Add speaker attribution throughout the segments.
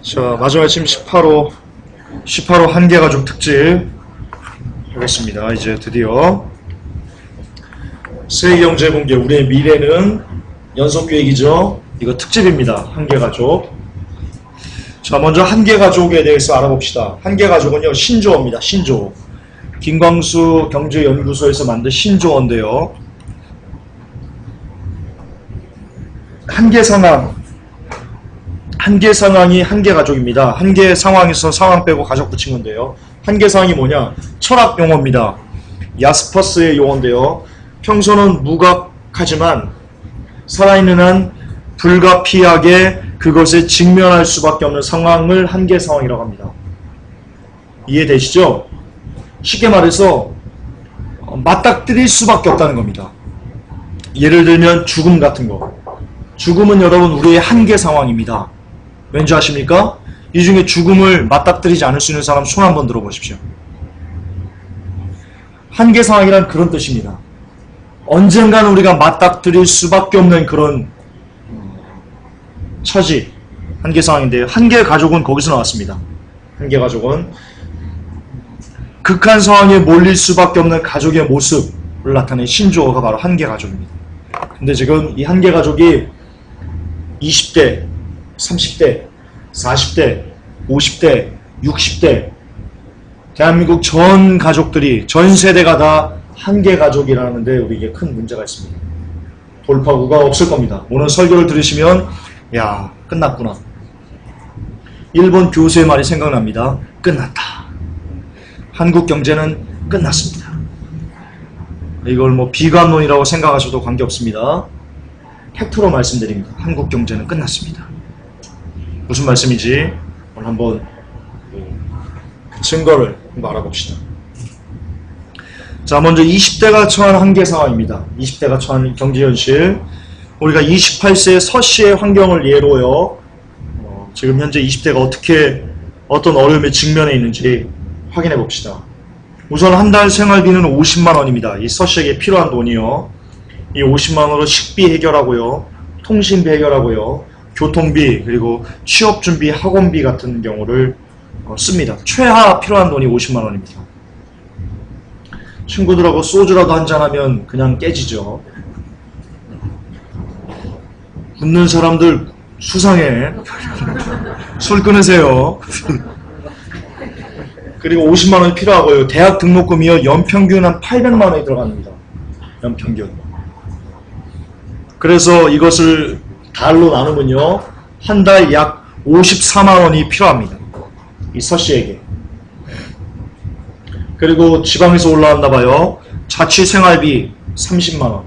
Speaker 1: 자, 마지막 아침 18호 한계가족 특집 하겠습니다. 이제 드디어 세계경제공개 우리의 미래는 연속기획이죠. 이거 특집입니다. 한계가족. 자, 먼저 한계가족에 대해서 알아봅시다. 한계가족은요, 신조어입니다. 신조어. 김광수 경제연구소에서 만든 신조어인데요. 한계 상황이 한계가족입니다. 한계 상황에서 상황 빼고 가족 붙인 건데요. 한계 상황이 뭐냐? 철학 용어입니다. 야스퍼스의 용어인데요. 평소는 무각하지만 살아있는 한 불가피하게 그것에 직면할 수밖에 없는 상황을 한계 상황이라고 합니다. 이해되시죠? 쉽게 말해서 맞닥뜨릴 수밖에 없다는 겁니다. 예를 들면 죽음 같은 거. 죽음은 여러분 우리의 한계 상황입니다. 왠지 아십니까? 이 중에 죽음을 맞닥뜨리지 않을 수 있는 사람 손 한번 들어보십시오. 한계 상황이란 그런 뜻입니다. 언젠가는 우리가 맞닥뜨릴 수밖에 없는 그런 처지, 한계 상황인데요. 한계 가족은 거기서 나왔습니다. 한계 가족은 극한 상황에 몰릴 수밖에 없는 가족의 모습을 나타낸 신조어가 바로 한계 가족입니다. 근데 지금 이 한계 가족이 20대, 30대, 40대, 50대, 60대 대한민국 전 가족들이, 전 세대가 다 한계 가족이라는데 우리에게 큰 문제가 있습니다. 돌파구가 없을 겁니다. 오늘 설교를 들으시면 야, 끝났구나. 일본 교수의 말이 생각납니다. 끝났다. 한국 경제는 끝났습니다. 이걸 뭐 비관론이라고 생각하셔도 관계없습니다. 팩트로 말씀드립니다. 한국 경제는 끝났습니다. 무슨 말씀이지? 오늘 한번 그 증거를 한번 알아봅시다. 자, 먼저 20대가 처한 한계 상황입니다. 20대가 처한 경제 현실. 우리가 28세의 서씨의 환경을 예로요. 지금 현재 20대가 어떤 어려움에 직면해 있는지 확인해 봅시다. 우선 한 달 생활비는 50만 원입니다. 이 서씨에게 필요한 돈이요. 이 50만 원으로 식비 해결하고요. 통신비 해결하고요. 교통비, 그리고 취업준비, 학원비 같은 경우를 씁니다. 최하 필요한 돈이 50만 원입니다. 친구들하고 소주라도 한잔하면 그냥 깨지죠. 웃는 사람들 수상해. 술 끊으세요. 그리고 50만 원이 필요하고요. 대학 등록금이요. 연평균 한 800만 원이 들어갑니다. 연평균. 그래서 이것을 달로 나누면요. 한 달 약 54만 원이 필요합니다. 이 서씨에게. 그리고 지방에서 올라왔나 봐요. 자취생활비 30만 원.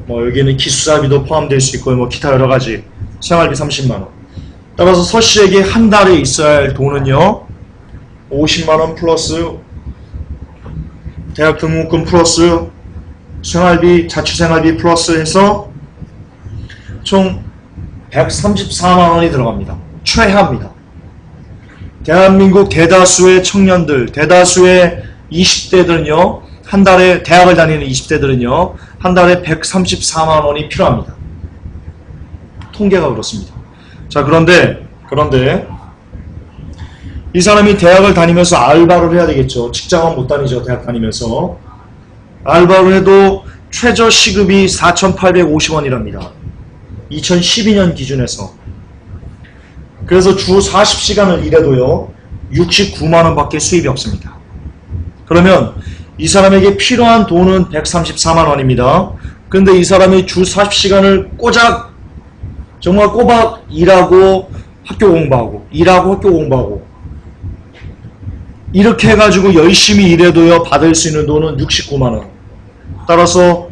Speaker 1: 뭐 여기는 기숙사비도 포함될 수 있고요. 뭐 기타 여러 가지. 생활비 30만 원. 따라서 서씨에게 한 달에 있어야 할 돈은요. 50만 원 플러스 대학 등록금 플러스 생활비, 자취생활비 플러스 해서 총 134만 원이 들어갑니다. 최하입니다. 대한민국 대다수의 청년들, 대다수의 20대들은요, 한 달에, 대학을 다니는 20대들은요, 한 달에 134만 원이 필요합니다. 통계가 그렇습니다. 자, 그런데, 이 사람이 대학을 다니면서 알바를 해야 되겠죠. 직장은 못 다니죠, 대학 다니면서. 알바를 해도 최저 시급이 4,850원이랍니다. 2012년 기준에서. 그래서 주 40시간을 일해도요, 69만원 밖에 수입이 없습니다. 그러면 이 사람에게 필요한 돈은 134만 원입니다. 근데 이 사람이 주 40시간을 정말 꼬박 일하고 학교 공부하고, 일하고 학교 공부하고, 이렇게 해가지고 열심히 일해도요, 받을 수 있는 돈은 69만원. 따라서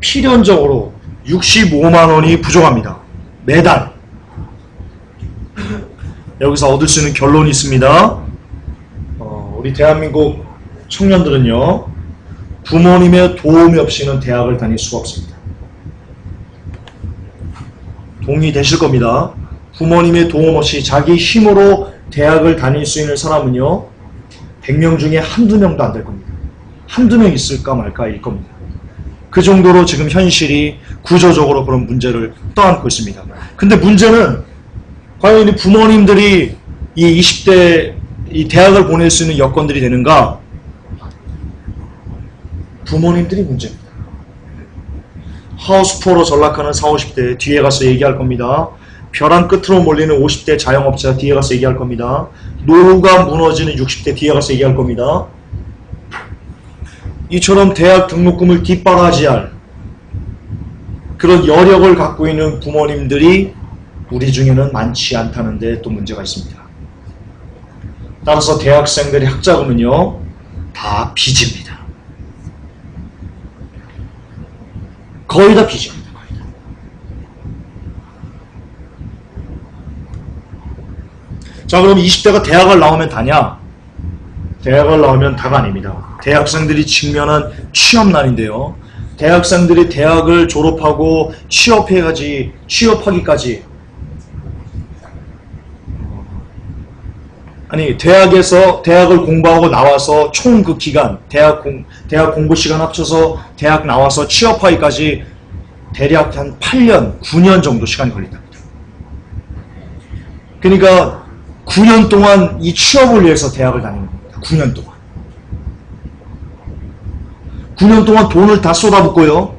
Speaker 1: 필연적으로 65만 원이 부족합니다. 매달. 여기서 얻을 수 있는 결론이 있습니다. 우리 대한민국 청년들은요, 부모님의 도움이 없이는 대학을 다닐 수가 없습니다. 동의되실 겁니다. 부모님의 도움 없이 자기 힘으로 대학을 다닐 수 있는 사람은요, 100명 중에 한두 명도 안 될 겁니다. 한두 명 있을까 말까일 겁니다. 그 정도로 지금 현실이 구조적으로 그런 문제를 떠안고 있습니다. 근데 문제는 과연 이 부모님들이 이 20대 이 대학을 보낼 수 있는 여건들이 되는가? 부모님들이 문제입니다. 하우스푸어로 전락하는 40, 50대 뒤에 가서 얘기할 겁니다. 벼랑 끝으로 몰리는 50대 자영업자 뒤에 가서 얘기할 겁니다. 노후가 무너지는 60대 뒤에 가서 얘기할 겁니다. 이처럼 대학 등록금을 뒷바라지할 그런 여력을 갖고 있는 부모님들이 우리 중에는 많지 않다는 데 또 문제가 있습니다. 따라서 대학생들의 학자금은요, 다 빚입니다. 거의 다 빚입니다. 거의 다. 자, 그럼 20대가 대학을 나오면 다냐? 대학을 나오면 다가 아닙니다. 대학생들이 직면한 취업난인데요. 대학생들이 대학을 졸업하고 취업하기까지 아니 대학을 공부하고 나와서 총 그 기간 대학 공부 시간 합쳐서 대학 나와서 취업하기까지 대략 한 8년, 9년 정도 시간이 걸린답니다. 그러니까 9년 동안 이 취업을 위해서 대학을 다니는 겁니다. 9년 동안. 9년 동안 돈을 다 쏟아붓고요.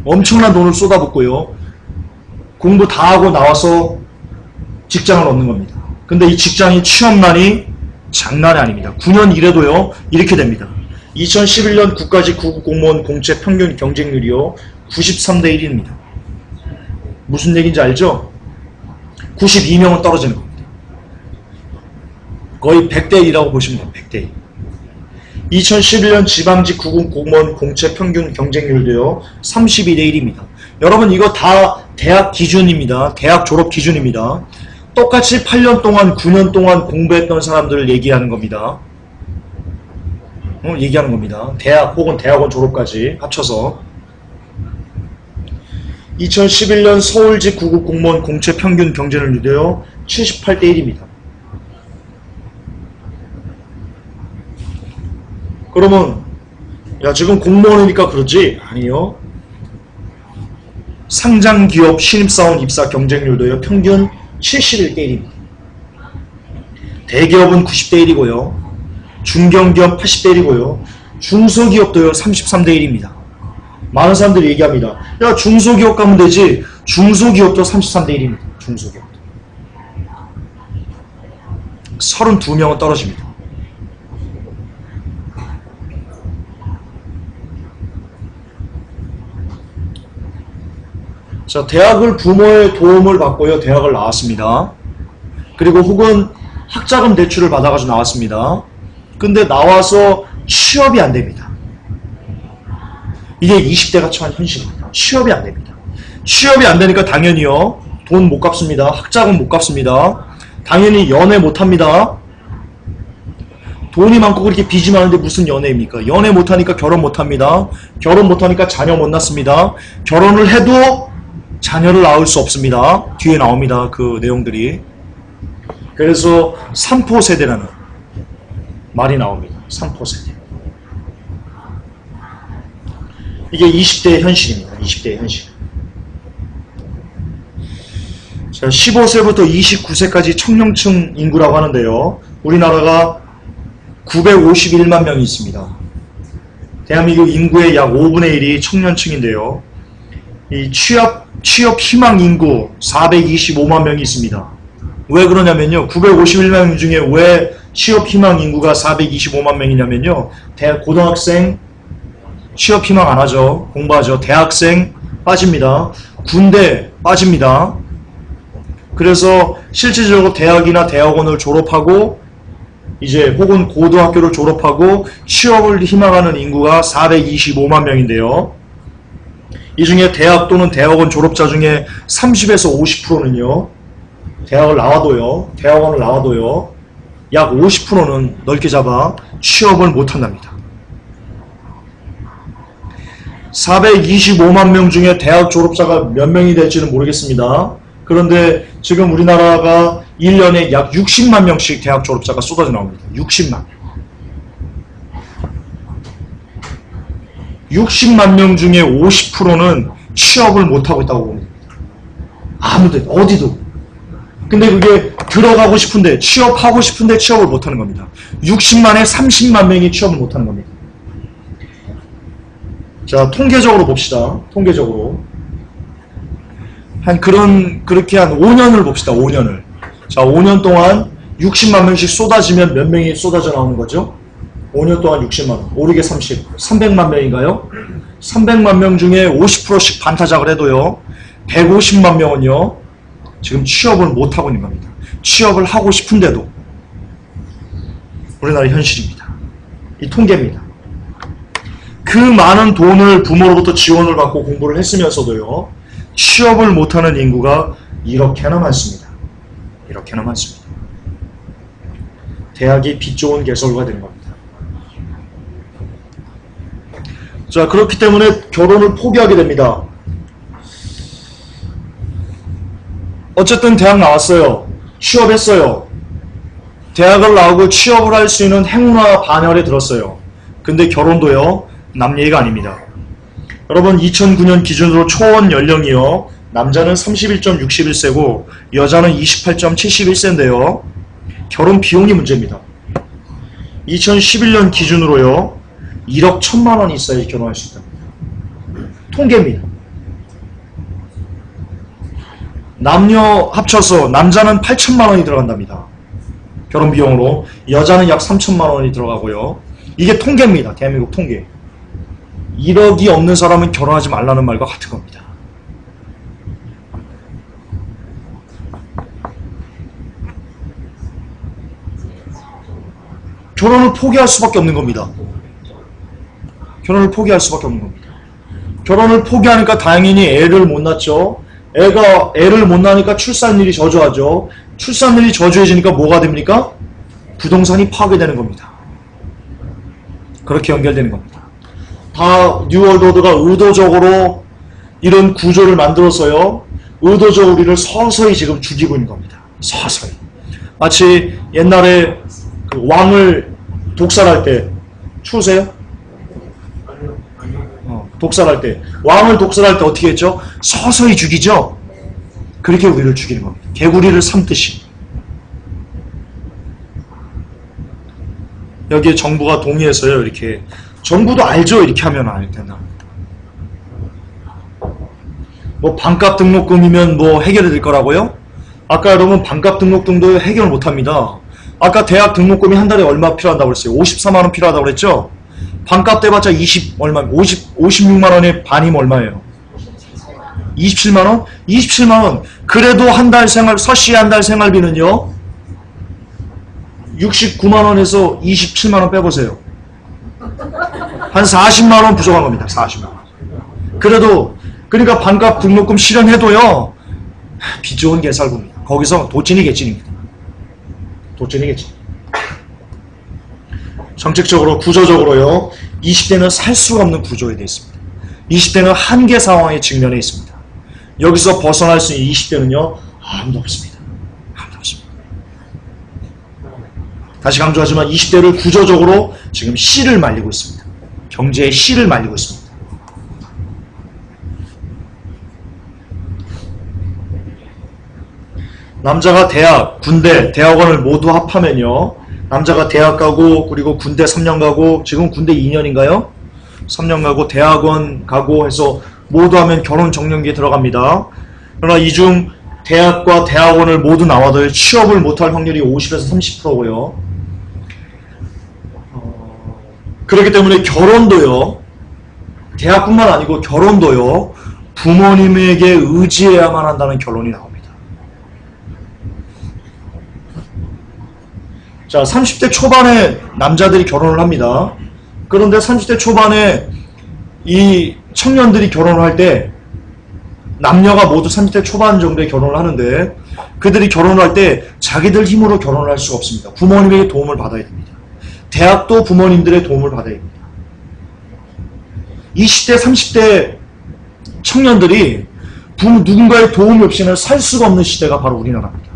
Speaker 1: 엄청난 돈을 쏟아붓고요. 공부 다 하고 나와서 직장을 얻는 겁니다. 근데 이 직장이 취업난이 장난이 아닙니다. 9년 일해도요, 이렇게 됩니다. 2011년 국가직 9급 공무원 공채 평균 경쟁률이요, 93대 1입니다. 무슨 얘기인지 알죠? 92명은 떨어지는 겁니다. 거의 100대 1이라고 보시면 돼요. 100대 1. 2011년 지방직 9급 공무원 공채 평균 경쟁률도요, 32대 1입니다. 여러분, 이거 다 대학 기준입니다. 대학 졸업 기준입니다. 똑같이 8년 동안, 9년 동안 공부했던 사람들을 얘기하는 겁니다. 얘기하는 겁니다. 대학 혹은 대학원 졸업까지 합쳐서. 2011년 서울직 9급 공무원 공채 평균 경쟁률도요, 78대 1입니다. 그러면 야, 지금 공무원이니까 그러지? 아니요. 상장기업 신입사원 입사 경쟁률도요, 평균 71대 1입니다. 대기업은 90대 1이고요. 중견기업 80대 1이고요. 중소기업도요, 33대 1입니다. 많은 사람들이 얘기합니다. 야, 중소기업 가면 되지. 중소기업도 33대 1입니다. 중소기업도. 32명은 떨어집니다. 자, 대학을 부모의 도움을 받고요, 대학을 나왔습니다. 그리고 혹은 학자금 대출을 받아가지고 나왔습니다. 근데 나와서 취업이 안 됩니다. 이게 20대가 처한 현실입니다. 취업이 안 됩니다. 취업이 안 되니까 당연히요, 돈 못 갚습니다. 학자금 못 갚습니다. 당연히 연애 못 합니다. 돈이 많고 그렇게 빚이 많은데 무슨 연애입니까? 연애 못 하니까 결혼 못 합니다. 결혼 못 하니까 자녀 못 낳습니다. 결혼을 해도 자녀를 낳을 수 없습니다. 뒤에 나옵니다. 그 내용들이. 그래서 3포 세대라는 말이 나옵니다. 3포 세대. 이게 20대의 현실입니다. 20대의 현실. 자, 15세부터 29세까지 청년층 인구라고 하는데요. 우리나라가 951만 명이 있습니다. 대한민국 인구의 약 5분의 1이 청년층인데요. 이 취업 희망 인구 425만 명이 있습니다. 왜 그러냐면요, 951만 명 중에 왜 취업 희망 인구가 425만 명이냐면요, 고등학생 취업 희망 안 하죠. 공부하죠. 대학생 빠집니다. 군대 빠집니다. 그래서 실질적으로 대학이나 대학원을 졸업하고 이제 혹은 고등학교를 졸업하고 취업을 희망하는 인구가 425만 명인데요. 이 중에 대학 또는 대학원 졸업자 중에 30에서 50%는요, 대학원을 나와도요, 약 50%는 넓게 잡아 취업을 못한답니다. 425만 명 중에 대학 졸업자가 몇 명이 될지는 모르겠습니다. 그런데 지금 우리나라가 1년에 약 60만 명씩 대학 졸업자가 쏟아져 나옵니다. 60만. 60만 명 중에 50%는 취업을 못하고 있다고 봅니다. 아무데 어디도. 근데 그게 들어가고 싶은데 취업하고 싶은데 취업을 못하는 겁니다. 60만에 30만 명이 취업을 못하는 겁니다. 자, 통계적으로 봅시다. 통계적으로 그렇게 한 5년을 봅시다. 5년을. 자, 5년 동안 60만 명씩 쏟아지면 몇 명이 쏟아져 나오는 거죠? 5년 동안 60만 원. 오르게 30. 300만 명인가요? 300만 명 중에 50%씩 반타작을 해도요. 150만 명은요. 지금 취업을 못하고 있는 겁니다. 취업을 하고 싶은데도. 우리나라 현실입니다. 이 통계입니다. 그 많은 돈을 부모로부터 지원을 받고 공부를 했으면서도요. 취업을 못하는 인구가 이렇게나 많습니다. 이렇게나 많습니다. 대학이 빛 좋은 개설가 되는 겁니다. 자, 그렇기 때문에 결혼을 포기하게 됩니다. 어쨌든 대학 나왔어요. 취업했어요. 대학을 나오고 취업을 할 수 있는 행운화 반열에 들었어요. 근데 결혼도요. 남 얘기가 아닙니다. 여러분 2009년 기준으로 초원 연령이요. 남자는 31.61세고 여자는 28.71세인데요. 결혼 비용이 문제입니다. 2011년 기준으로요. 1억 1천만 원이 있어야 결혼할 수 있다. 통계입니다. 남녀 합쳐서 남자는 8천만 원이 들어간답니다. 결혼 비용으로. 여자는 약 3천만 원이 들어가고요. 이게 통계입니다. 대한민국 통계. 1억이 없는 사람은 결혼하지 말라는 말과 같은 겁니다. 결혼을 포기할 수밖에 없는 겁니다. 결혼을 포기할 수밖에 없는 겁니다. 결혼을 포기하니까 당연히 애를 못 낳죠. 애를 못 낳으니까 출산율이 저조하죠. 출산율이 저조해지니까 뭐가 됩니까? 부동산이 파괴되는 겁니다. 그렇게 연결되는 겁니다. 다 뉴월드 오더가 의도적으로 이런 구조를 만들어서요. 의도적으로 우리를 서서히 지금 죽이고 있는 겁니다. 서서히. 마치 옛날에 그 왕을 독살할 때 추우세요? 독살할 때 왕을 독살할 때 어떻게 했죠? 서서히 죽이죠. 그렇게 우리를 죽이는 겁니다. 개구리를 삼듯이. 여기에 정부가 동의해서요. 이렇게 정부도 알죠. 이렇게 하면 안 된다. 뭐 반값 등록금이면 뭐 해결이 될 거라고요? 아까 여러분 반값 등록금도 해결 못합니다. 아까 대학 등록금이 한 달에 얼마 필요하다고 그랬어요? 54만 원 필요하다고 그랬죠? 반값 떼봤자 56만 원의 반이면 얼마예요? 27만 원? 27만 원. 그래도 한 달 생활, 서씨 한 달 생활비는요? 69만 원에서 27만 원 빼보세요. 한 40만 원 부족한 겁니다. 40만 원. 그래도, 그러니까 반값 등록금 실현해도요, 빚 좋은 개살구입니다. 거기서 도찐이 개찐입니다. 도찐이 개찐. 정책적으로, 구조적으로요, 20대는 살 수가 없는 구조에 되어 있습니다. 20대는 한계 상황에 직면해 있습니다. 여기서 벗어날 수 있는 20대는요, 아무도 없습니다. 아무도 없습니다. 다시 강조하지만 20대를 구조적으로 지금 씨를 말리고 있습니다. 경제의 씨를 말리고 있습니다. 남자가 대학, 군대, 대학원을 모두 합하면요, 남자가 대학 가고 그리고 군대 3년 가고 지금 군대 2년인가요? 3년 가고 대학원 가고 해서 모두 하면 결혼 정년기에 들어갑니다. 그러나 이 중 대학과 대학원을 모두 나와도 취업을 못할 확률이 50에서 30%고요. 그렇기 때문에 결혼도요. 대학뿐만 아니고 결혼도요. 부모님에게 의지해야만 한다는 결론이 나옵니다. 자, 30대 초반에 남자들이 결혼을 합니다. 그런데 30대 초반에 이 청년들이 결혼을 할 때 남녀가 모두 30대 초반 정도에 결혼을 하는데 그들이 결혼을 할 때 자기들 힘으로 결혼을 할 수가 없습니다. 부모님에게 도움을 받아야 됩니다. 대학도 부모님들의 도움을 받아야 됩니다. 20대, 30대 청년들이 누군가의 도움이 없이는 살 수가 없는 시대가 바로 우리나라입니다.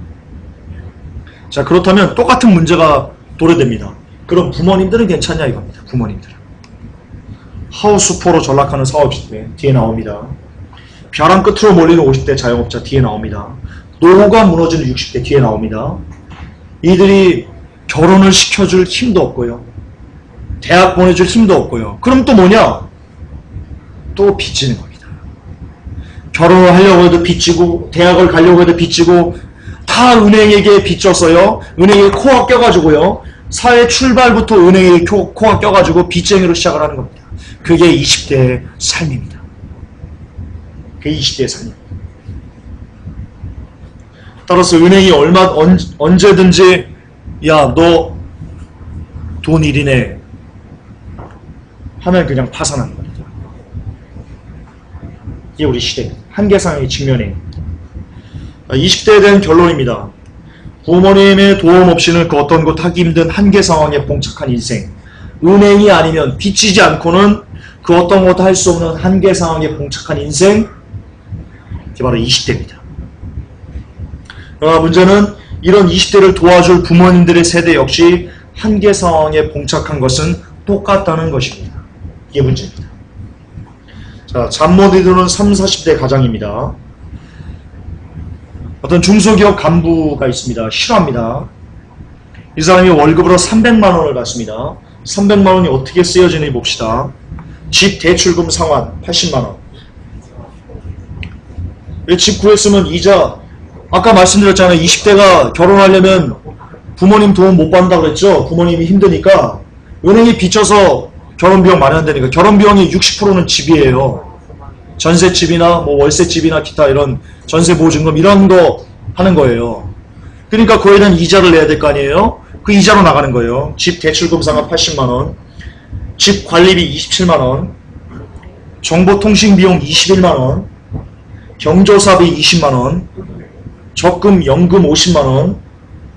Speaker 1: 자, 그렇다면 똑같은 문제가 도래됩니다. 그럼 부모님들은 괜찮냐 이겁니다. 부모님들은. 하우스포로 전락하는 사업주들 뒤에 나옵니다. 벼랑 끝으로 몰리는 50대 자영업자 뒤에 나옵니다. 노후가 무너지는 60대 뒤에 나옵니다. 이들이 결혼을 시켜줄 힘도 없고요. 대학 보내줄 힘도 없고요. 그럼 또 뭐냐? 또 빚지는 겁니다. 결혼을 하려고 해도 빚지고, 대학을 가려고 해도 빚지고, 다 은행에게 빚졌어요. 은행에 코가 껴가지고요. 사회 출발부터 은행에 코가 껴가지고 빚쟁이로 시작을 하는 겁니다. 그게 20대의 삶입니다. 그게 20대의 삶입니다. 따라서 은행이 언제든지 야, 너 돈 1이네 하면 그냥 파산하는 겁니다. 이게 우리 시대입니다. 한계상의 직면에 20대에 대한 결론입니다. 부모님의 도움 없이는 그 어떤 곳 하기 힘든 한계 상황에 봉착한 인생. 은행이 아니면 빚지지 않고는 그 어떤 것도 할 수 없는 한계 상황에 봉착한 인생. 이게 바로 20대입니다. 그러나 문제는 이런 20대를 도와줄 부모님들의 세대 역시 한계 상황에 봉착한 것은 똑같다는 것입니다. 이게 문제입니다. 자, 잠 못 이루는 30, 40대 가장입니다. 어떤 중소기업 간부가 있습니다. 실화입니다. 이 사람이 월급으로 300만 원을 받습니다. 300만 원이 어떻게 쓰여지는지 봅시다. 집 대출금 상환 80만 원. 집 구했으면 이자, 아까 말씀드렸잖아요. 20대가 결혼하려면 부모님 도움 못 받는다고 그랬죠. 부모님이 힘드니까 은행에 빚져서 결혼비용 마련되니까. 결혼비용의 60%는 집이에요. 전셋집이나 뭐 월세집이나 기타 이런 전세보증금 이런 거 하는 거예요. 그러니까 그에 대한 이자를 내야 될 거 아니에요. 그 이자로 나가는 거예요. 집 대출금 상환 80만 원, 집 관리비 27만 원, 정보통신비용 21만 원, 경조사비 20만 원, 적금 연금 50만 원,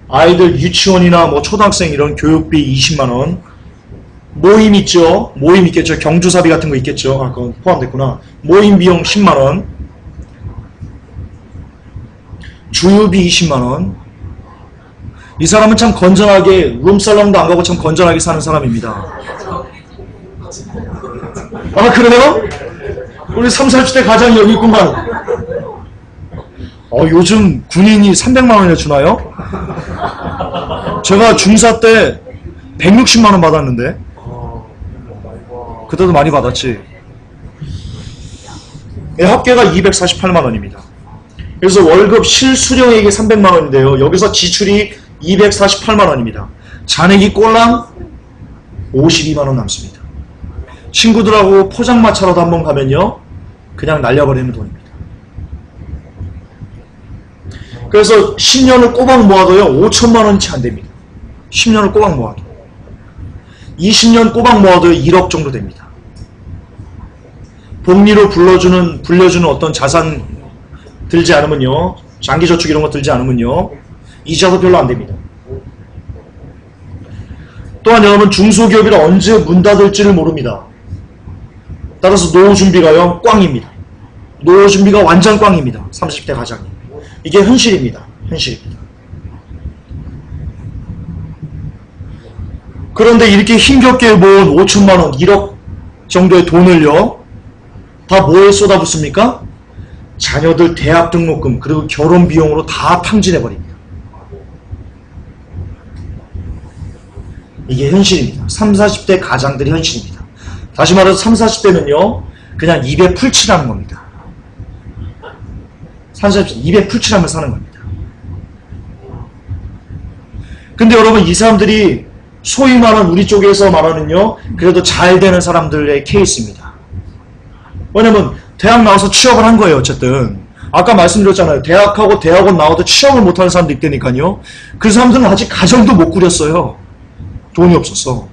Speaker 1: 아이들 유치원이나 뭐 초등학생 이런 교육비 20만 원, 모임 있죠? 모임 있겠죠? 경조사비 같은 거 있겠죠? 아, 그건 포함됐구나. 모임 비용 10만 원, 주유비 20만 원. 이 사람은 참 건전하게, 룸살롱도 안 가고 참 건전하게 사는 사람입니다. 아, 그래요? 우리 30, 40대 가장이 여기 있구만. 요즘 군인이 300만 원이나 주나요? 제가 중사 때 160만 원 받았는데. 그때도 많이 받았지. 합계가 248만 원입니다. 그래서 월급 실수령액이 300만 원인데요. 여기서 지출이 248만 원입니다. 잔액이 꼴랑 52만 원 남습니다. 친구들하고 포장마차라도 한번 가면요. 그냥 날려버리는 돈입니다. 그래서 10년을 꼬박 모아도요. 5천만 원이 채 안 됩니다. 10년을 꼬박 모아도. 20년 꼬박 모아도 1억 정도 됩니다. 복리로 불려주는 어떤 자산 들지 않으면요. 장기저축 이런 거 들지 않으면요. 이자도 별로 안 됩니다. 또한 여러분 중소기업이라 언제 문 닫을지를 모릅니다. 따라서 노후 준비가요. 꽝입니다. 노후 준비가 완전 꽝입니다. 30대 가장이. 이게 현실입니다. 현실입니다. 그런데 이렇게 힘겹게 모은 5천만 원, 1억 정도의 돈을요. 다 뭐에 쏟아붓습니까? 자녀들 대학 등록금 그리고 결혼 비용으로 다 탕진해버립니다. 이게 현실입니다. 30, 40대 가장들이 현실입니다. 다시 말해서 30, 40대는요. 그냥 입에 풀칠하는 겁니다. 30, 40대 입에 풀칠하면서 사는 겁니다. 근데 여러분 이 사람들이 소위 말하는 우리 쪽에서 말하는요. 그래도 잘 되는 사람들의 케이스입니다. 왜냐면 대학 나와서 취업을 한 거예요. 어쨌든 아까 말씀드렸잖아요. 대학하고 대학원 나와도 취업을 못하는 사람도 있다니까요. 그 사람들은 아직 가정도 못 꾸렸어요. 돈이 없었어.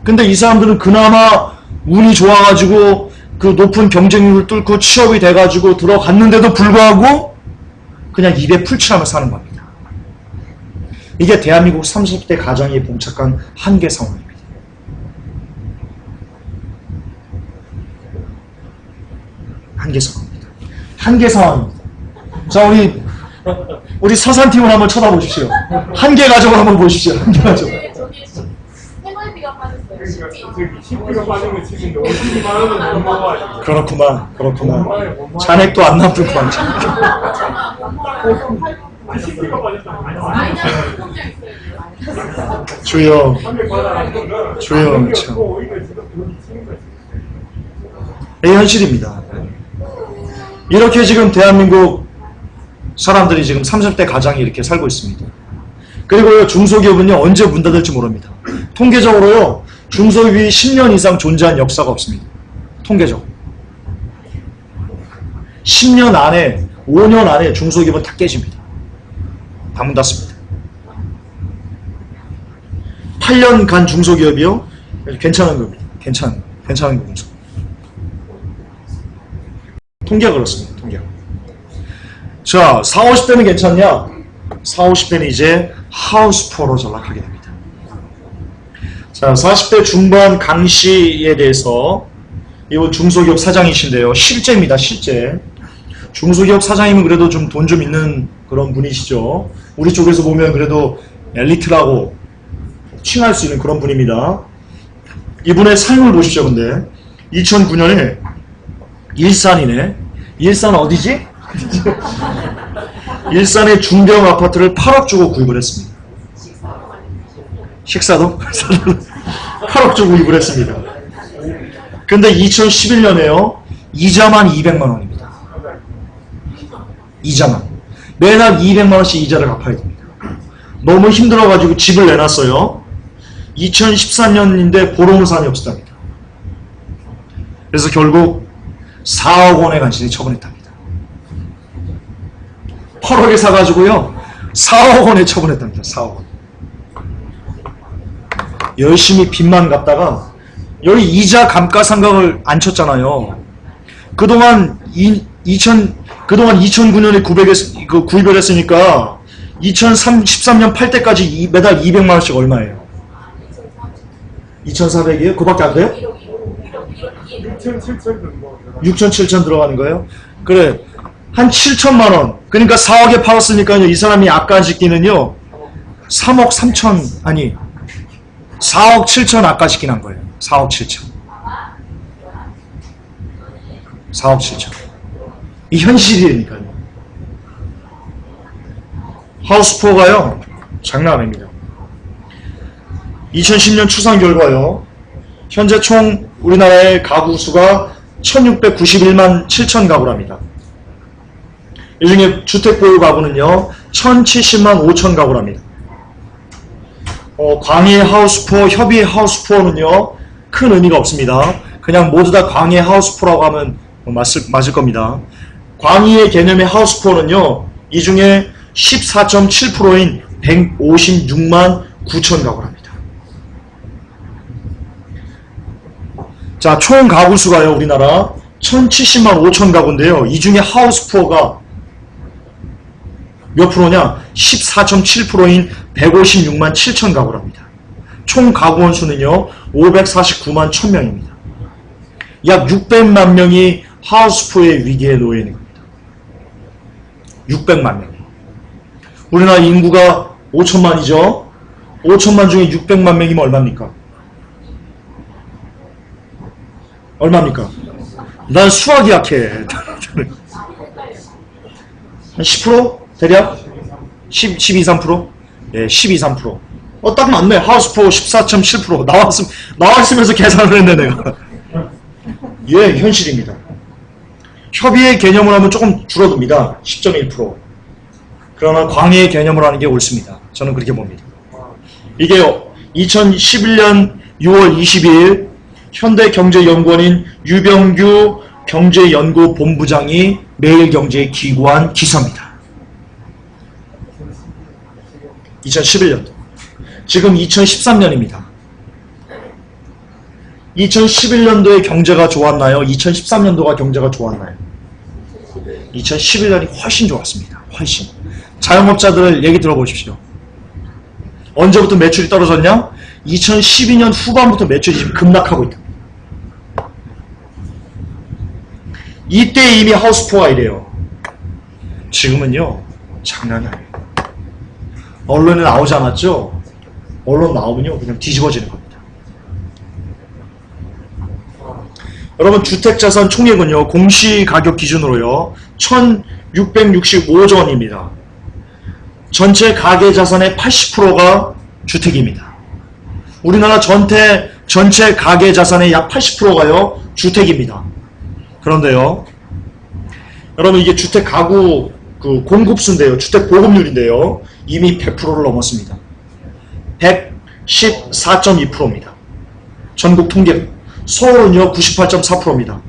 Speaker 1: 근데 이 사람들은 그나마 운이 좋아가지고 그 높은 경쟁률을 뚫고 취업이 돼가지고 들어갔는데도 불구하고 그냥 입에 풀칠하면서 사는 겁니다. 이게 대한민국 30대 가정에 봉착한 한계 상황입니다. 한계 상황입니다. 한계 상황입니다. 자, 우리 서산팀을 한번 쳐다보십시오. 한계 가정을 한번 보십시오. 한계 가정.
Speaker 2: 생활비가 빠졌어요. 저기 10kg 빠진 거 치면 50만 원은 못 먹어가지고.
Speaker 1: 그렇구만. 잔액도 안 남는구만.
Speaker 2: 10kg 빠졌다.
Speaker 1: 주여,
Speaker 2: 300 받아가지고.
Speaker 1: 주여, 참.
Speaker 2: 오히려 지금 돈이 치는 거지.
Speaker 1: 이 현실입니다. 이렇게 지금 대한민국 사람들이 지금 30대 가장이 이렇게 살고 있습니다. 그리고요, 중소기업은요, 언제 문 닫을지 모릅니다. 통계적으로요, 중소기업이 10년 이상 존재한 역사가 없습니다. 통계적으로. 10년 안에, 5년 안에 중소기업은 다 깨집니다. 다 문 닫습니다. 8년 간 중소기업이요, 괜찮은 겁니다. 괜찮은 거죠. 통계가 그렇습니다. 통계가. 자, 40, 50대는 괜찮냐? 40, 50대는 이제 하우스푸어로 전락하게 됩니다. 자, 40대 중반 강 씨에 대해서 이분 중소기업 사장이신데요. 실제입니다. 실제. 중소기업 사장이면 그래도 좀 돈 좀 있는 그런 분이시죠. 우리 쪽에서 보면 그래도 엘리트라고 칭할 수 있는 그런 분입니다. 이분의 삶을 보십시오. 근데 2009년에 일산이네. 일산 어디지? 일산의 중대형 아파트를 8억 주고 구입을 했습니다. 식사도? 8억 주고 구입을 했습니다. 근데 2011년에요. 이자만 200만 원입니다. 이자만. 매달 200만 원씩 이자를 갚아야 됩니다. 너무 힘들어가지고 집을 내놨어요. 2013년인데 보러 온 사람이 없었답니다. 그래서 결국 4억 원의 간신히 처분했답니다. 8억에 사가지고요 4억 원에 처분했답니다. 4억 원. 열심히 빚만 갚다가 여기 이자 감가상각을 안 쳤잖아요. 그동안 2009년에 구입을 했으니까 2013년 팔 때까지 매달 200만 원씩 얼마예요? 2,400이에요? 그거밖에 안 돼요?
Speaker 2: 6천, 7천 뭐.
Speaker 1: 6천, 7천 들어가는 거예요? 그래. 한 7천만 원. 그러니까 4억에 팔았으니까요. 이 사람이 아까 짓기는요. 3억 3천, 아니. 4억 7천 아까 짓긴 한 거예요. 4억 7천. 4억 7천. 이 현실이니까요. 하우스푸어가요. 장난 아닙니다. 2010년 추산 결과요. 현재 총 우리나라의 가구 수가 1691만 7천 가구랍니다. 이 중에 주택보유 가구는요. 1070만 5천 가구랍니다. 광해 하우스푸어, 협의 하우스푸어는요. 큰 의미가 없습니다. 그냥 모두 다 광해 하우스푸어라고 하면 맞을 겁니다. 광해의 개념의 하우스푸어는요. 이 중에 14.7%인 156만 9천 가구랍니다. 자, 총 가구 수가요, 우리나라 1070만 5천 가구인데요. 이 중에 하우스푸어가 몇 프로냐? 14.7%인 156만 7천 가구랍니다. 총 가구원 수는요, 549만 1000명입니다. 약 600만 명이 하우스푸어의 위기에 놓여 있는 겁니다. 600만 명. 우리나라 인구가 5천만이죠? 5천만 중에 600만 명이면 얼마입니까? 얼마입니까? 난 수학이 약해. 한 10%? 대략? 12, 3%? 예, 12, 3%. 딱 맞네. 하우스푸어 14.7%. 나왔으면서 계산을 했네, 내가. 예, 현실입니다. 협의의 개념을 하면 조금 줄어듭니다. 10.1%. 그러나 광해의 개념을 하는 게 옳습니다. 저는 그렇게 봅니다. 이게 2011년 6월 22일 현대경제연구원인 유병규 경제연구본부장이 매일경제에 기고한 기사입니다. 2011년도. 지금 2013년입니다. 2011년도에 경제가 좋았나요? 2013년도가 경제가 좋았나요? 2011년이 훨씬 좋았습니다. 훨씬. 자영업자들 얘기 들어보십시오. 언제부터 매출이 떨어졌냐? 2012년 후반부터 매출이 지금 급락하고 있다. 이때 이미 하우스푸어가 이래요. 지금은요, 장난이 아니에요. 언론에 나오지 않았죠? 언론 나오면요, 그냥 뒤집어지는 겁니다. 여러분 주택자산 총액은요 공시가격 기준으로요 1665조 원입니다. 전체 가계자산의 80%가 주택입니다. 우리나라 전체 가계자산의 약 80%가요 주택입니다. 그런데요 여러분 이게 주택 가구 그 공급수인데요, 주택 보급률인데요 이미 100%를 넘었습니다. 114.2%입니다. 전국 통계 서울은요 98.4%입니다.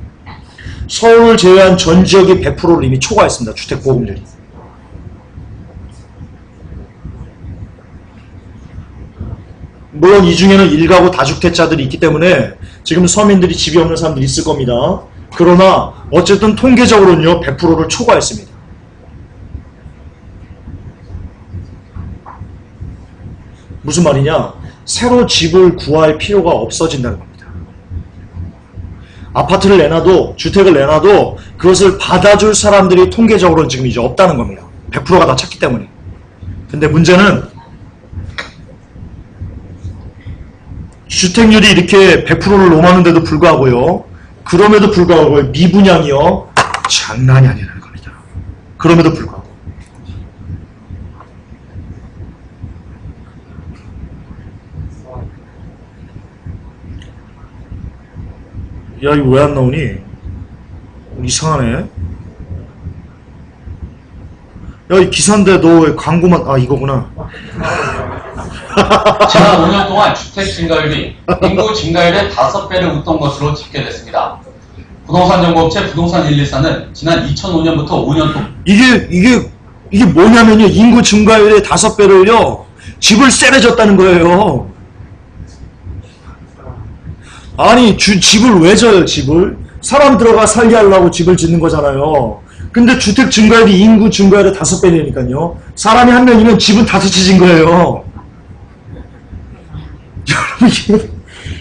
Speaker 1: 서울을 제외한 전 지역이 100%를 이미 초과했습니다. 주택 보급률이. 물론 이 중에는 1가구 다주택자들이 있기 때문에 지금 서민들이 집이 없는 사람들이 있을 겁니다. 그러나 어쨌든 통계적으로는요 100%를 초과했습니다. 무슨 말이냐? 새로 집을 구할 필요가 없어진다는 겁니다. 아파트를 내놔도 주택을 내놔도 그것을 받아줄 사람들이 통계적으로는 지금 이제 없다는 겁니다. 100%가 다 찼기 때문에. 근데 문제는 주택률이 이렇게 100%를 넘었는데도 불구하고요. 그럼에도 불구하고 미분양이요. 장난이 아니라는 겁니다. 그럼에도 불구하고. 야 이거 왜 안 나오니? 이상하네. 야 이 기사인데 너 왜 광고만 이거구나.
Speaker 3: 지난 5년 동안 주택 증가율이 인구 증가율의 5배를 웃돈 것으로 집계됐습니다. 부동산 정보업체 부동산114는 지난 2005년부터 5년 동안
Speaker 1: 이게 뭐냐면요. 인구 증가율의 5배를요. 집을 세려줬다는 거예요. 아니 집을 왜 져요 집을? 사람 들어가 살게 하려고 집을 짓는 거잖아요. 근데 주택 증가율이 인구 증가율의 5배니까요. 사람이 한 명이면 집은 5채 진 거예요. 여러분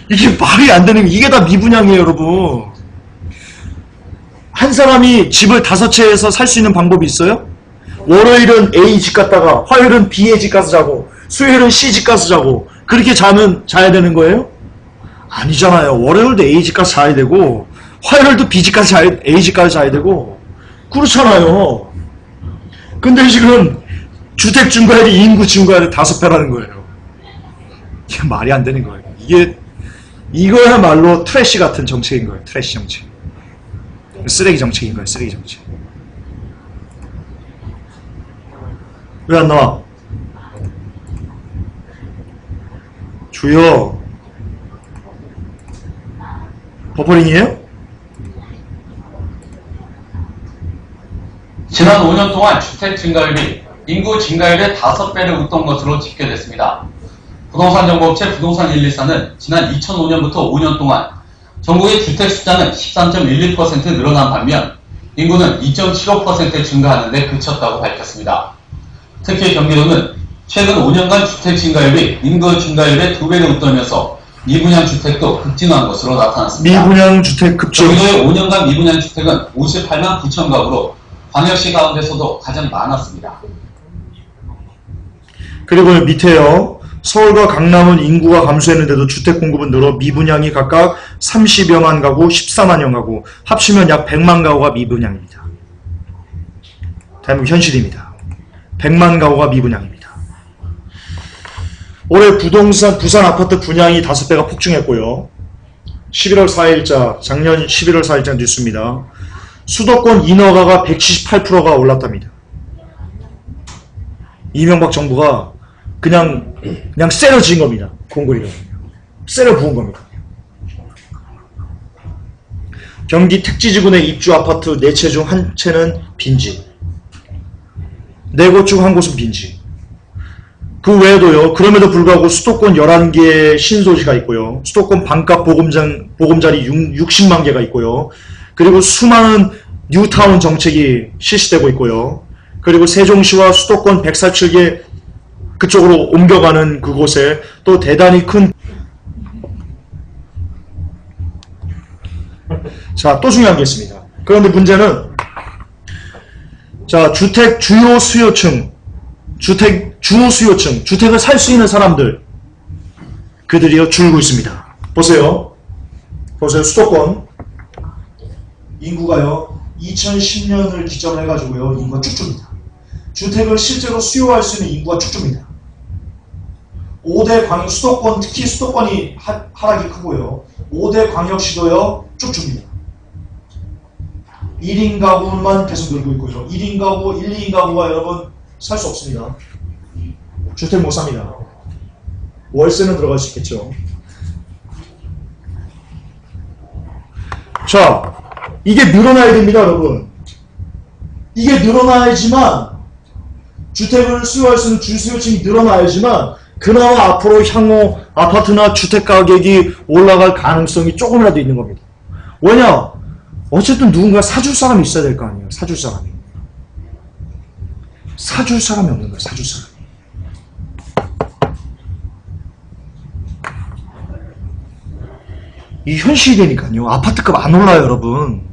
Speaker 1: 이게 말이 안 되는 거 이게 다 미분양이에요 여러분. 한 사람이 집을 5채에서 살 수 있는 방법이 있어요? 월요일은 A 집 갔다가 화요일은 B의 집 가서 자고 수요일은 C 집 가서 자고 그렇게 자야 되는 거예요? 아니잖아요. 월요일도 A 집 가서 자야 되고 화요일도 B 집 가서 A 집 가서 자야 되고 그렇잖아요. 근데 지금 주택 증가율이 인구 증가율의 5배라는 거예요. 이게 말이 안 되는 거예요. 이거야말로 트래시 같은 정책인 거예요. 트래시 정책. 쓰레기 정책인 거예요. 쓰레기 정책. 왜 안 나와? 주여. 버퍼링이에요?
Speaker 3: 지난 5년 동안 주택 증가율이 인구 증가율의 5배를 웃돈 것으로 집계됐습니다. 부동산 정보업체 부동산114는 지난 2005년부터 5년 동안 전국의 주택 숫자는 13.12% 늘어난 반면 인구는 2.75% 증가하는 데 그쳤다고 밝혔습니다. 특히 경기도는 최근 5년간 주택 증가율이 인구 증가율의 2배를 웃돌면서 미분양 주택도 급증한 것으로 나타났습니다.
Speaker 1: 미분양 주택 급증.
Speaker 3: 경기도의 5년간 미분양 주택은 58만 9천 가구로 광역시 가운데서도 가장 많았습니다.
Speaker 1: 그리고 밑에요. 서울과 강남은 인구가 감소했는데도 주택 공급은 늘어 미분양이 각각 30여만 가구, 14만여 가구, 합치면 약 100만 가구가 미분양입니다. 대한민국 현실입니다. 100만 가구가 미분양입니다. 올해 부산 아파트 분양이 5배가 폭증했고요. 11월 4일자, 작년 11월 4일자 뉴스입니다. 수도권 인허가가 178%가 올랐답니다. 이명박 정부가 그냥 쎄려 지은 겁니다. 공구리가. 쎄려 부은 겁니다. 경기 택지지구내 입주 아파트 4채 중 1채는 빈지. 4곳 중 1곳은 빈지. 그 외에도요. 그럼에도 불구하고 수도권 11개의 신소지가 있고요. 수도권 반값 보금자리 60만 개가 있고요. 그리고 수많은 뉴타운 정책이 실시되고 있고요. 그리고 세종시와 수도권 147개 그쪽으로 옮겨가는 그곳에 또 대단히 큰 자, 또 중요한 게 있습니다. 그런데 문제는 자, 주택 주요 수요층 주택을 살 수 있는 사람들 그들이요 줄고 있습니다. 보세요. 수도권 인구가요 2010년을 기점으로 해가지고요 인구가 쭉 줍니다. 주택을 실제로 수요할 수 있는 인구가 쭉 줍니다. 5대 광역 수도권, 특히 수도권이 하락이 크고요. 5대 광역시도요 쭉 줍니다. 1인 가구만 계속 늘고 있고요. 1인 가구, 1, 2인 가구가 여러분 살 수 없습니다. 주택 못 삽니다. 월세는 들어갈 수 있겠죠. 자, 이게 늘어나야 됩니다, 여러분. 이게 늘어나야지만 주택을 수요할 수 있는 주수요층이 늘어나야지만 그나마 앞으로 향후 아파트나 주택 가격이 올라갈 가능성이 조금이라도 있는 겁니다. 왜냐? 어쨌든 누군가 사줄 사람이 있어야 될 거 아니에요. 사줄 사람이. 사줄 사람이 없는 거예요. 사줄 사람이. 이 현실이니까요. 아파트값 안 올라요, 여러분.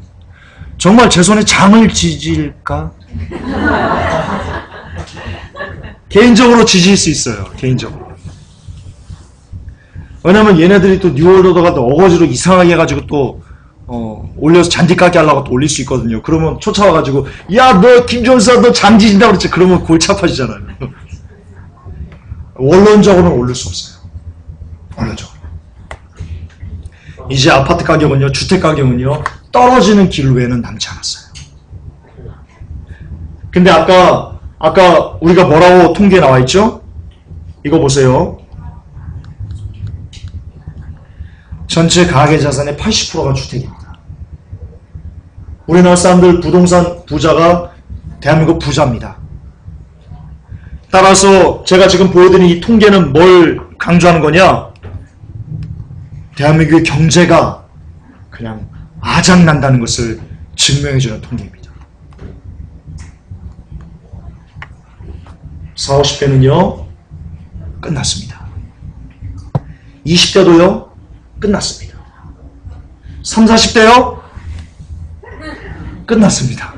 Speaker 1: 정말 제 손에 장을 지질까? 개인적으로 지질 수 있어요. 개인적으로. 왜냐면 얘네들이 또 뉴월더가 또 어거지로 이상하게 해가지고 또 올려서 잔디 깎기 하려고 또 올릴 수 있거든요. 그러면 쫓아와가지고 야 너 김종사 너 장 지진다고 그랬지. 그러면 골치 아파지잖아요. 원론적으로는 올릴 수 없어요. 원론적으로. 이제 아파트 가격은요, 주택 가격은요 떨어지는 길 외에는 남지 않았어요. 근데 아까 우리가 뭐라고 통계에 나와 있죠? 이거 보세요. 전체 가계 자산의 80%가 주택입니다. 우리나라 사람들 부동산 부자가 대한민국 부자입니다. 따라서 제가 지금 보여드린 이 통계는 뭘 강조하는 거냐? 대한민국의 경제가 그냥 아작난다는 것을 증명해주는 통계입니다. 40, 50대는요 끝났습니다. 20대도요 끝났습니다. 30, 40대요 끝났습니다.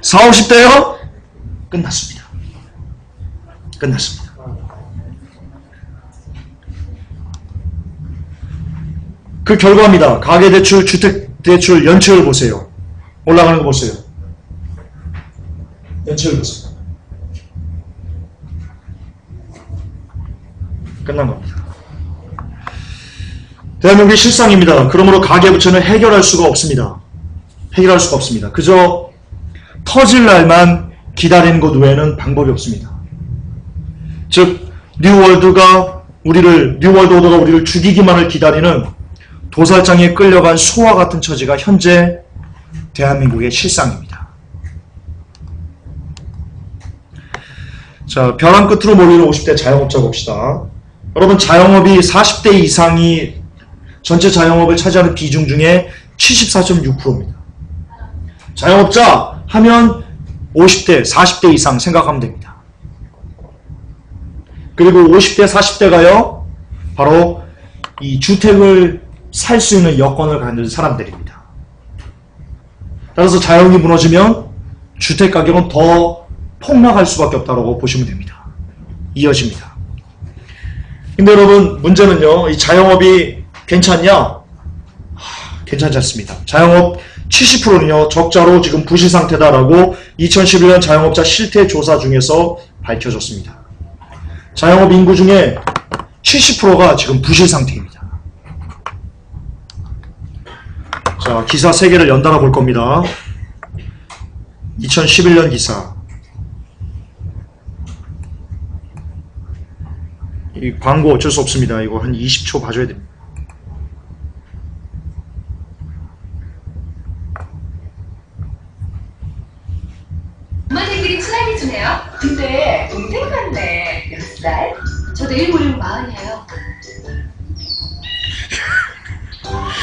Speaker 1: 40, 50대요 끝났습니다. 끝났습니다. 그 결과입니다. 가계대출, 주택대출 연체율 보세요. 올라가는 거 보세요. 연체율 보세요. 끝난 겁니다. 대한민국의 실상입니다. 그러므로 가계부채는 해결할 수가 없습니다. 해결할 수가 없습니다. 그저 터질 날만 기다리는 것 외에는 방법이 없습니다. 즉 뉴월드 오더가 우리를 죽이기만을 기다리는 도살장에 끌려간 소와 같은 처지가 현재 대한민국의 실상입니다. 자, 벼랑 끝으로 몰리는 50대 자영업자 봅시다. 여러분, 자영업이 40대 이상이 전체 자영업을 차지하는 비중 중에 74.6%입니다. 자영업자 하면 50대, 40대 이상 생각하면 됩니다. 그리고 50대, 40대가요, 바로 이 주택을 살 수 있는 여건을 갖는 사람들입니다. 따라서 자영업이 무너지면 주택 가격은 더 폭락할 수밖에 없다고 보시면 됩니다. 이어집니다. 근데 여러분, 문제는요, 이 자영업이 괜찮냐? 괜찮지 않습니다. 자영업 70%는요, 적자로 지금 부실 상태다라고 2011년 자영업자 실태 조사 중에서 밝혀졌습니다. 자영업 인구 중에 70%가 지금 부실 상태입니다. 자, 기사 3개를 연달아 볼 겁니다. 2011년 기사. 이 광고 어쩔 수 없습니다. 이거 한 20초 봐줘야 됩니다.
Speaker 4: 엄마들끼리 친하게 지내요? 근데 동생 같네. 몇 살? 저도 1940이에요.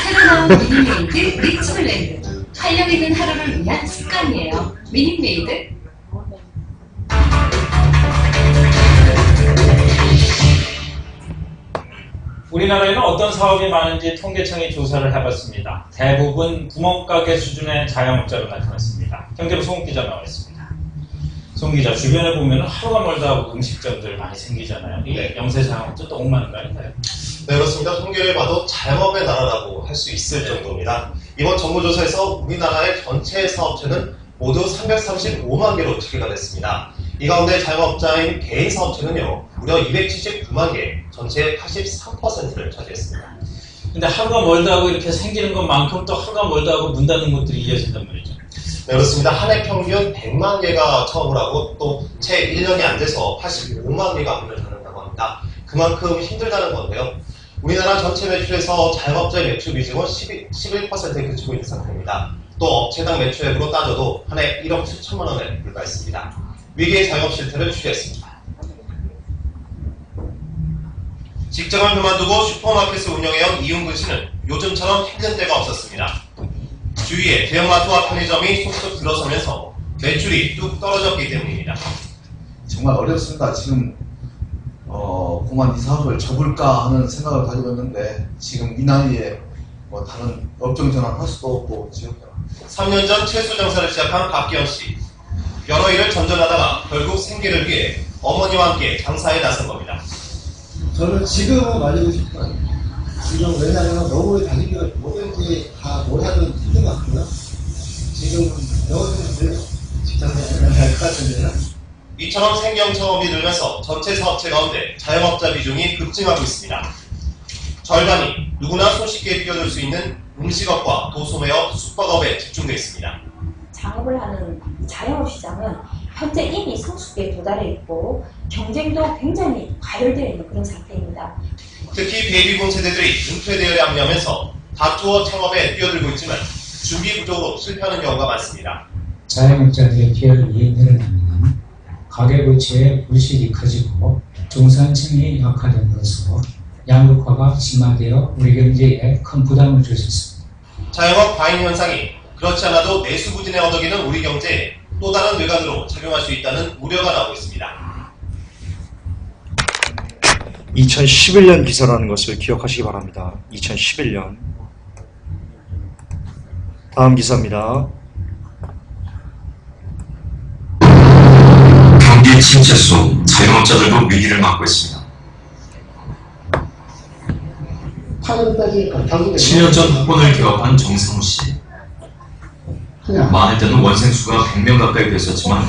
Speaker 4: 새로 나온 미니메이드 리치블렌드. 활력 있는 하루를 위한 습관이에요. 미니메이드.
Speaker 2: 우리나라에는 어떤 사업이 많은지 통계청이 조사를 해봤습니다. 대부분 구멍가게 수준의 자영업자로 나타났습니다. 경제부 송욱 기자 나와 있습니다. 송 기자, 주변에 보면 하루가 멀다 음식점들 많이 생기잖아요. 이게 영세 자영업자 또 5만 원가인가요?
Speaker 5: 네, 그렇습니다. 통계를 봐도 자영업의 나라라고 할 수 있을 정도입니다. 이번 정부조사에서 우리나라의 전체 사업체는 모두 335만 개로 집계가 됐습니다. 이 가운데 자영업자인 개인 사업체는요, 무려 279만 개, 전체의 83%를 차지했습니다.
Speaker 2: 근데 하루가 멀다 하고 이렇게 생기는 것만큼 또 하루가 멀다 하고 문 닫는 것들이 이어진단 말이죠.
Speaker 5: 네, 그렇습니다. 한 해 평균 100만 개가 창업을 하고 또 채 1년이 안 돼서 85만 개가 문을 닫는다고 합니다. 그만큼 힘들다는 건데요. 우리나라 전체 매출에서 자영업자의 매출 비중은 11%에 그치고 있는 상태입니다. 또 업체당 매출액으로 따져도 한 해 1억 7천만 원에 불과했습니다. 위기의 자영업 실태를 취재했습니다. 직장을 그만두고 슈퍼마켓을 운영해온 이윤근 씨는 요즘처럼 힘든 때가 없었습니다. 주위에 대형마트와 편의점이 속속 들어서면서 매출이 뚝 떨어졌기 때문입니다.
Speaker 6: 정말 어렵습니다. 지금 그만 이 사업을 접을까 하는 생각을 가지고 있는데 지금 이 나이에 뭐 다른 업종 전환할 수도 없고 지금
Speaker 5: 3년 전 채소 장사를 시작한 박기현 씨. 여러 일을 전전하다가 결국 생계를 위해 어머니와 함께 장사에 나선 겁니다.
Speaker 7: 저는 지금은 말리고 싶어요. 지금 왜냐하면 너무 다니기가 뭐든지 다 뭘 하든 힘든 것 같고요. 지금은 여기서 직장에 갈것 같은데요.
Speaker 5: 이처럼 생경 창업이 늘면서 전체 사업체 가운데 자영업자 비중이 급증하고 있습니다. 절반이 누구나 손쉽게 뛰어들 수 있는 음식업과 도소매업, 숙박업에 집중되어 있습니다.
Speaker 8: 창업을 하는 자영업 시장은 현재 이미 성숙기에 도달해 있고 경쟁도 굉장히 과열되어 있는 그런 상태입니다.
Speaker 5: 특히 베이비붐 세대들이 은퇴 대열에 합류하면서 다투어 창업에 뛰어들고 있지만 준비 부족으로 실패하는 경우가 많습니다.
Speaker 9: 자영업자들의 기여력이 늘어나면 가계부채의 불실이 커지고 중산층이 약화됨으로써 양극화가 심화되어 우리 경제에 큰 부담을 줄 수 있습니다.
Speaker 5: 자영업 과잉 현상이 그렇지 않아도 내수부진에 어덕이는 우리 경제에 또 다른 외관으로 작용할 수 있다는 우려가 나오고 있습니다.
Speaker 1: 2011년 기사라는 것을 기억하시기 바랍니다. 2011년. 다음 기사입니다.
Speaker 10: 경기 침체 속 자영업자들도 위기를 맞고 있습니다. 7년 전 학원을 개업한 정상우 씨. 많을 때는 원생 수가 100명 가까이 됐었지만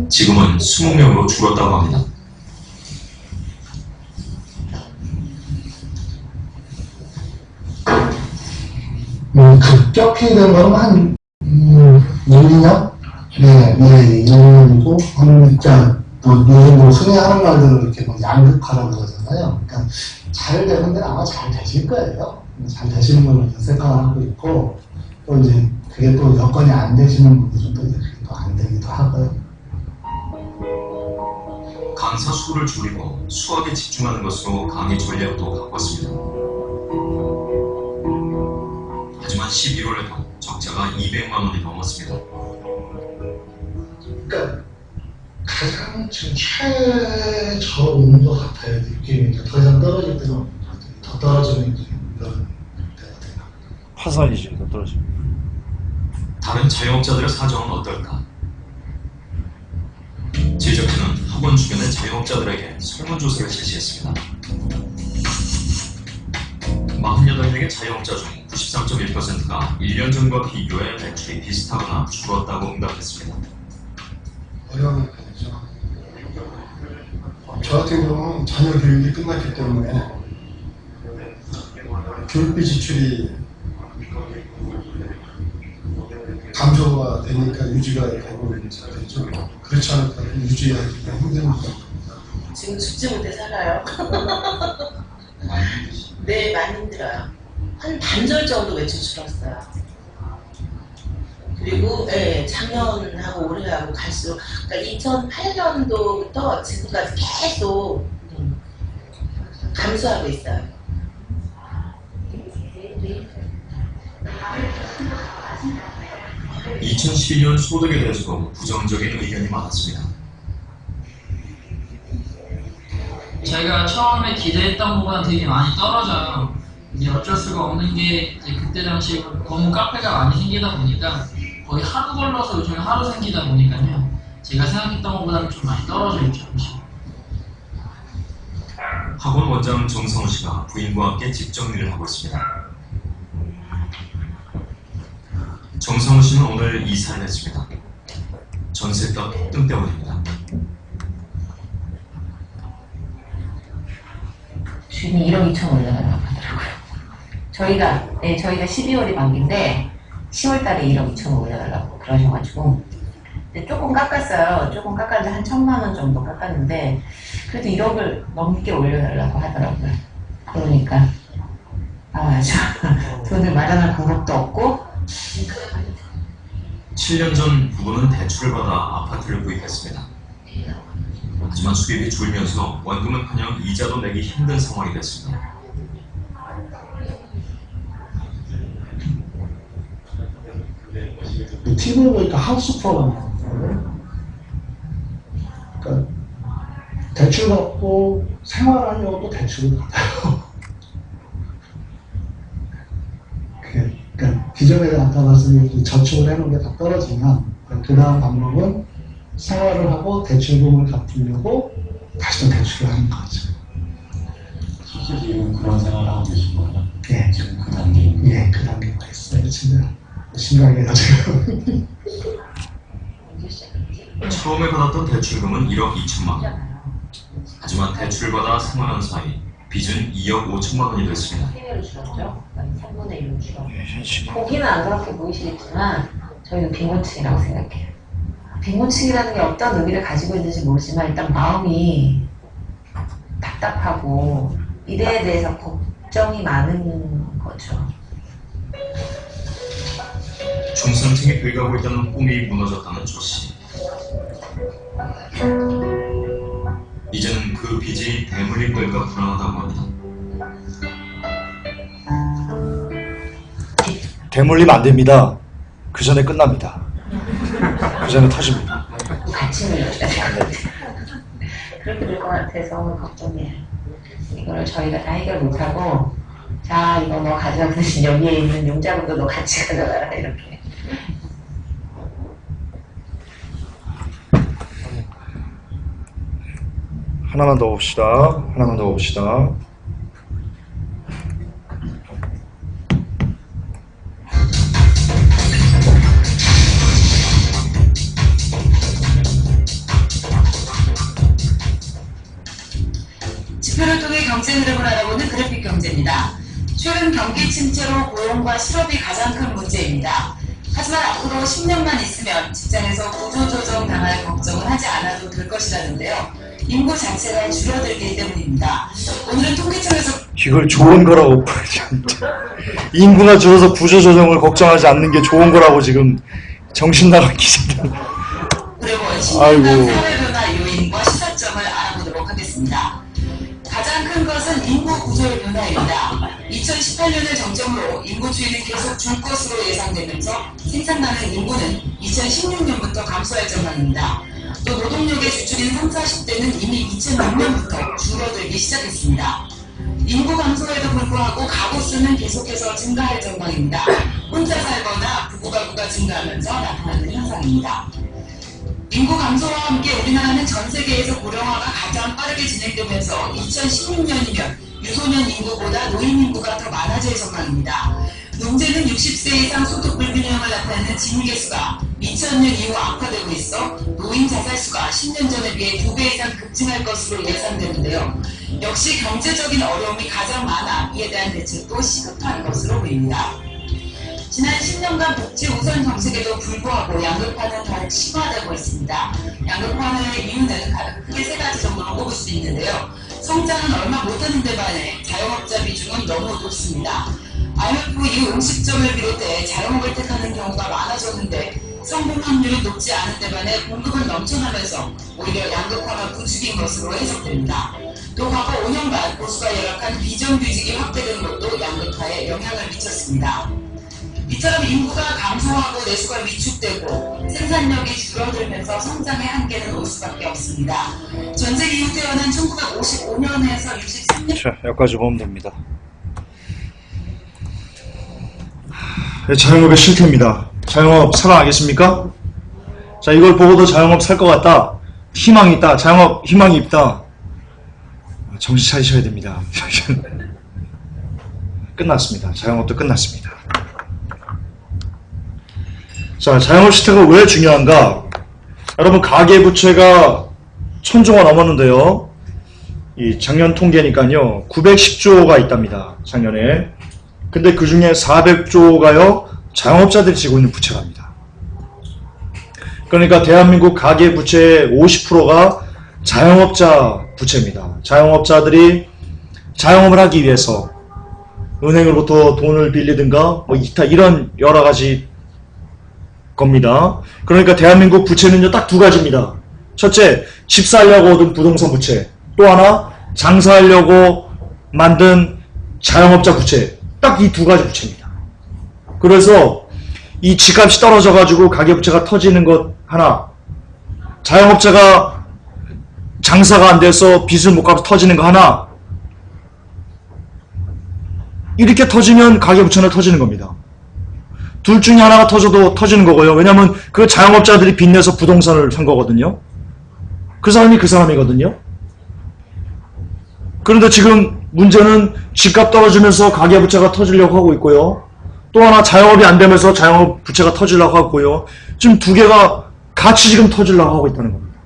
Speaker 10: 지금은 20명으로 줄었다고 합니다.
Speaker 7: 급격히 된 거는 한 2년? 네, 2년이고 진짜 뭐 흔히 하는 말대로 이렇게 뭐 양극화라고 그러잖아요. 그러니까 잘 되는 데는 아마 잘 되실 거예요. 잘 되시는 걸로 생각을 하고 있고 또 이제 그게 또 여건이 안 되시는 분들은 또 안 되기도 하고요.
Speaker 10: 강사 수를 줄이고 수학에 집중하는 것으로 강의 전략도 바꿨습니다. 하지만 11월에도 적자가 200만 원이 넘었습니다.
Speaker 7: 그러니까 가장 지금 최저온 것 같아요. 느낌이 더 이상 떨어질 때는 없는 것 같아요. 더 떨어지는 그런 때가 돼요.
Speaker 1: 파산이지, 더 떨어지면.
Speaker 10: 다른 자영업자들의 사정은 어떨까? 제작진은 학원 주변의 자영업자들에게 설문조사를 실시했습니다. 48명의 자영업자 중 93.1%가 1년 전과 비교해 매출이 비슷하거나 줄었다고 응답했습니다.
Speaker 7: 어려운 편이죠. 저 같은 경우는 자녀 교육이 끝났기 때문에 교육비 지출이 감소가 되니까 유지가 되고 있는 상태죠. 그렇지 않다면 유지하기가 힘듭니다.
Speaker 11: 지금 죽지 못해 살아요. 네, 많이 힘들어요. 한 반절 정도 매출 줄었어요. 그리고 작년하고 올해하고 갈수록 그러니까 2008년도부터 지금까지 계속 감소하고 있어요.
Speaker 10: 2012년 소득에 대해서도 부정적인 의견이 많았습니다.
Speaker 12: 저희가 처음에 기대했던 것보다 되게 많이 떨어져요. 이제 어쩔 수가 없는 게 이제 그때 당시 너무 카페가 많이 생기다 보니까 거의 하루 걸러서 요즘에 하루 생기다 보니까요. 제가 생각했던 것보다는 좀 많이 떨어져 있죠.
Speaker 10: 학원 원장 정상우 씨가 부인과 함께 집 정리를 하고 있습니다. 정상우 씨는 오늘 이사를 했습니다. 전셋값 폭등 때문입니다.
Speaker 11: 주인이 1억 2천 올려달라고 하더라고요. 저희가 12월이 만기인데 10월 달에 1억 2천 올려달라고 그러셔가지고 근데 조금 깎았어요. 조금 깎았는데 한 1,000만 원 정도 깎았는데 그래도 1억을 넘게 올려달라고 하더라고요. 그러니까 돈을 마련할 방법도 없고
Speaker 10: 7년 전 부부는 대출을 받아 아파트를 구입했습니다. 하지만 수입이 줄면서 원금은커녕 이자도 내기 힘든 상황이 됐습니다.
Speaker 7: TV를 보니까 하우스 프로그램. 그러니까 대출 받고 생활하려고 또 대출을 받아요. 그러니까 기존에 아까 말씀드린 저축을 해놓은 게 다 떨어지면 그 다음 방법은 생활을 하고 대출금을 갚으려고 다시 또 대출을 하는 거죠.
Speaker 13: 실제 지금 그런 생활을 하고 계신 거예요?
Speaker 7: 예.
Speaker 13: 지금 그 단계?
Speaker 7: 예, 그 단계가 있어요. 진짜 심각해요 지금.
Speaker 10: 처음에 받았던 대출금은 1억 2천만 원. 하지만 대출을 받아 생활한 사이 빚은 2억 5천만 원이 됐습니다.
Speaker 11: 3배로 줄었죠. 3분의 1로 줄었죠. 보기는 안 그렇게 보이시겠지만 저희는 빈곤층이라고 생각해요. 빈곤층이라는 게 어떤 의미를 가지고 있는지 모르지만 일단 마음이 답답하고 미래에 대해서 걱정이 많은 거죠.
Speaker 10: 중산층이 돼가고 있다는 꿈이 무너졌다는 조씨. 이제는 그 빚이 대물림 될까 불안하다고 합니다.
Speaker 1: 대물림 안 됩니다. 그 전에 끝납니다. 그 전에 터집니다.
Speaker 11: 같이 밀렸다. 그렇게 될 것 같아서 걱정이에요. 이거를 저희가 다 해결 못하고 자 이거 너 가져가 대신 여기에 있는 용자금도 너 같이 가져가라 이렇게.
Speaker 1: 하나만 더 봅시다. 하나만 더 봅시다.
Speaker 14: 지표를 통해 경제 흐름을 알아보는 그래픽 경제입니다. 최근 경기 침체로 고용과 실업이 가장 큰 문제입니다. 하지만 앞으로 10년만 있으면 직장에서 구조조정 당할 걱정은 하지 않아도 될 것이라는데요. 인구 자체가 줄어들기 때문입니다. 오늘은 통계청에서
Speaker 1: 이걸 좋은 거라고 인구가 줄어서 구조조정을 걱정하지 않는 게 좋은 거라고 지금 정신 나간 기자들.
Speaker 14: 그리고 10년간 사회변화 요인과 시사점을 알아보도록 하겠습니다. 가장 큰 것은 인구 구조의 변화입니다. 2018년을 정점으로 인구 추이는 계속 줄 것으로 예상되면서 생산나는 인구는 2016년부터 감소할 전망입니다. 또 노동력의 주축인 30, 40대는 이미 2006년부터 줄어들기 시작했습니다. 인구 감소에도 불구하고 가구 수는 계속해서 증가할 전망입니다. 혼자 살거나 부부가구가 증가하면서 나타나는 현상입니다. 인구 감소와 함께 우리나라는 전 세계에서 고령화가 가장 빠르게 진행되면서 2016년이면 유소년 인구보다 노인 인구가 더 많아질 전망입니다. 문제는 60세 이상 소득 불균형을 나타내는 진계수가 2000년 이후 악화되고 있어 노인 자살수가 10년 전에 비해 2배 이상 급증할 것으로 예상되는데요. 역시 경제적인 어려움이 가장 많아 이에 대한 대책도 시급한 것으로 보입니다. 지난 10년간 복지 우선 정책에도 불구하고 양극화는 더욱 심화되고 있습니다. 양극화의 이유는 크게 세 가지 정도로 꼽을 수 있는데요. 성장은 얼마 못하는 데 반해 자영업자 비중은 너무 높습니다. IMF 이후 음식점을 비롯해 자영업을 택하는 경우가 많아졌는데 성공 확률이 높지 않은 데 반해 공급은 넘쳐나면서 오히려 양극화가 부추긴 것으로 해석됩니다. 또 과거 5년간 보수가 열악한 비정규직이 확대된 것도 양극화에 영향을 미쳤습니다. 이처럼 인구가 감소하고 내수가 위축되고 생산력이 줄어들면서 성장의 한계는 올 수밖에 없습니다. 전쟁 이후 태어난 1955년에서 63년
Speaker 1: 자, 여기까지 보면 됩니다. 자영업의 실태입니다. 자영업 살아나겠습니까? 자, 이걸 보고도 자영업 살 것 같다. 희망이 있다. 자영업 희망이 있다. 정신 차리셔야 됩니다. 끝났습니다. 자영업도 끝났습니다. 자, 자영업시태가 왜 중요한가? 여러분, 가계부채가 1000조가 넘었는데요. 이 작년 통계니까요, 910조가 있답니다. 작년에. 근데 그 중에 400조가요, 자영업자들이 지고 있는 부채랍니다. 그러니까 대한민국 가계부채의 50%가 자영업자 부채입니다. 자영업자들이 자영업을 하기 위해서 은행으로부터 돈을 빌리든가 뭐 기타 이런 여러 가지 겁니다. 그러니까 대한민국 부채는요, 딱 두 가지입니다. 첫째, 집 사려고 얻은 부동산 부채. 또 하나, 장사하려고 만든 자영업자 부채. 딱 이 두 가지 부채입니다. 그래서 이 집값이 떨어져가지고 가계부채가 터지는 것 하나, 자영업자가 장사가 안 돼서 빚을 못 갚아서 터지는 거 하나, 이렇게 터지면 가계부채는 터지는 겁니다. 둘 중에 하나가 터져도 터지는 거고요. 왜냐하면 그 자영업자들이 빚내서 부동산을 산 거거든요. 그 사람이 그 사람이거든요. 그런데 지금 문제는 집값 떨어지면서 가계부채가 터지려고 하고 있고요. 또 하나 자영업이 안 되면서 자영업 부채가 터지려고 하고 있고요. 지금 두 개가 같이 지금 터지려고 하고 있다는 겁니다.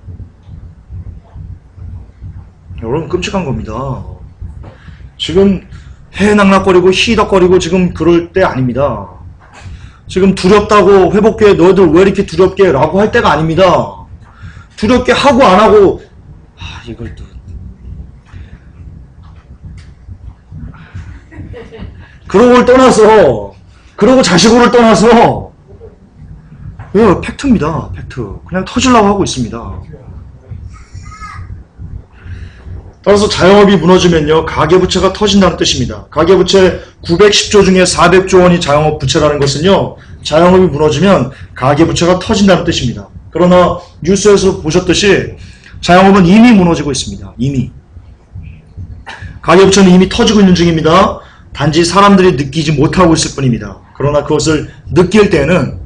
Speaker 1: 여러분, 끔찍한 겁니다. 지금 해낙낙거리고 희덕거리고 지금 그럴 때 아닙니다. 지금 두렵다고 회복해 너희들 왜 이렇게 두렵게 라고 할 때가 아닙니다. 두렵게 하고 안 하고 이걸 또 그러고를 떠나서 그러고 자식으로를 떠나서 이거 팩트입니다. 팩트. 그냥 터지려고 하고 있습니다. 따라서 자영업이 무너지면요, 가계부채가 터진다는 뜻입니다. 가계부채 910조 중에 400조 원이 자영업 부채라는 것은요, 자영업이 무너지면 가계부채가 터진다는 뜻입니다. 그러나 뉴스에서 보셨듯이 자영업은 이미 무너지고 있습니다. 이미. 가계부채는 이미 터지고 있는 중입니다. 단지 사람들이 느끼지 못하고 있을 뿐입니다. 그러나 그것을 느낄 때는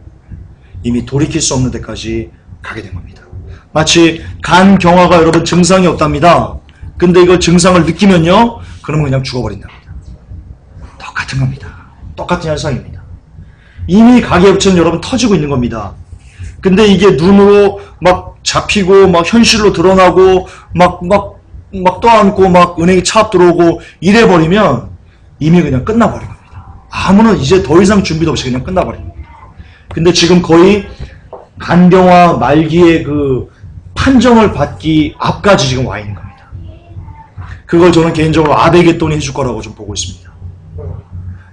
Speaker 1: 이미 돌이킬 수 없는 데까지 가게 된 겁니다. 마치 간경화가 여러분 증상이 없답니다. 근데 이걸 증상을 느끼면요, 그러면 그냥 죽어버린답니다. 똑같은 겁니다. 똑같은 현상입니다. 이미 가계부채는 여러분 터지고 있는 겁니다. 근데 이게 눈으로 막 잡히고 막 현실로 드러나고 막 떠안고 막 은행에 차압 들어오고 이래버리면 이미 그냥 끝나버린 겁니다. 아무런 이제 더 이상 준비도 없이 그냥 끝나버린 겁니다. 근데 지금 거의 간경화 말기에 그 판정을 받기 앞까지 지금 와 있는 겁니다. 그걸 저는 개인적으로 아베게돈이 해줄 거라고 좀 보고 있습니다.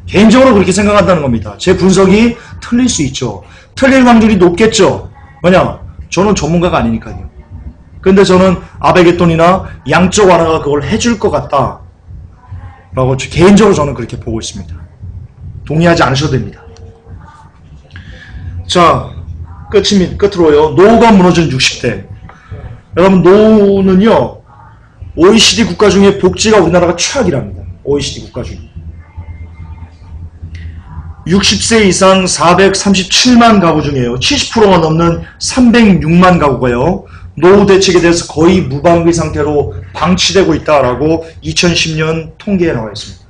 Speaker 1: 개인적으로 그렇게 생각한다는 겁니다. 제 분석이 틀릴 수 있죠. 틀릴 확률이 높겠죠. 왜냐? 저는 전문가가 아니니까요. 근데 저는 아베게돈이나 양적 완화가 그걸 해줄 것 같다 라고 개인적으로 저는 그렇게 보고 있습니다. 동의하지 않으셔도 됩니다. 자, 끝으로요. 노후가 무너지는 60대. 여러분, 노후는요, OECD 국가 중에 복지가 우리나라가 최악이랍니다. OECD 국가 중에. 60세 이상 437만 가구 중에요. 70%가 넘는 306만 가구가요. 노후 대책에 대해서 거의 무방비 상태로 방치되고 있다라고 2010년 통계에 나와 있습니다.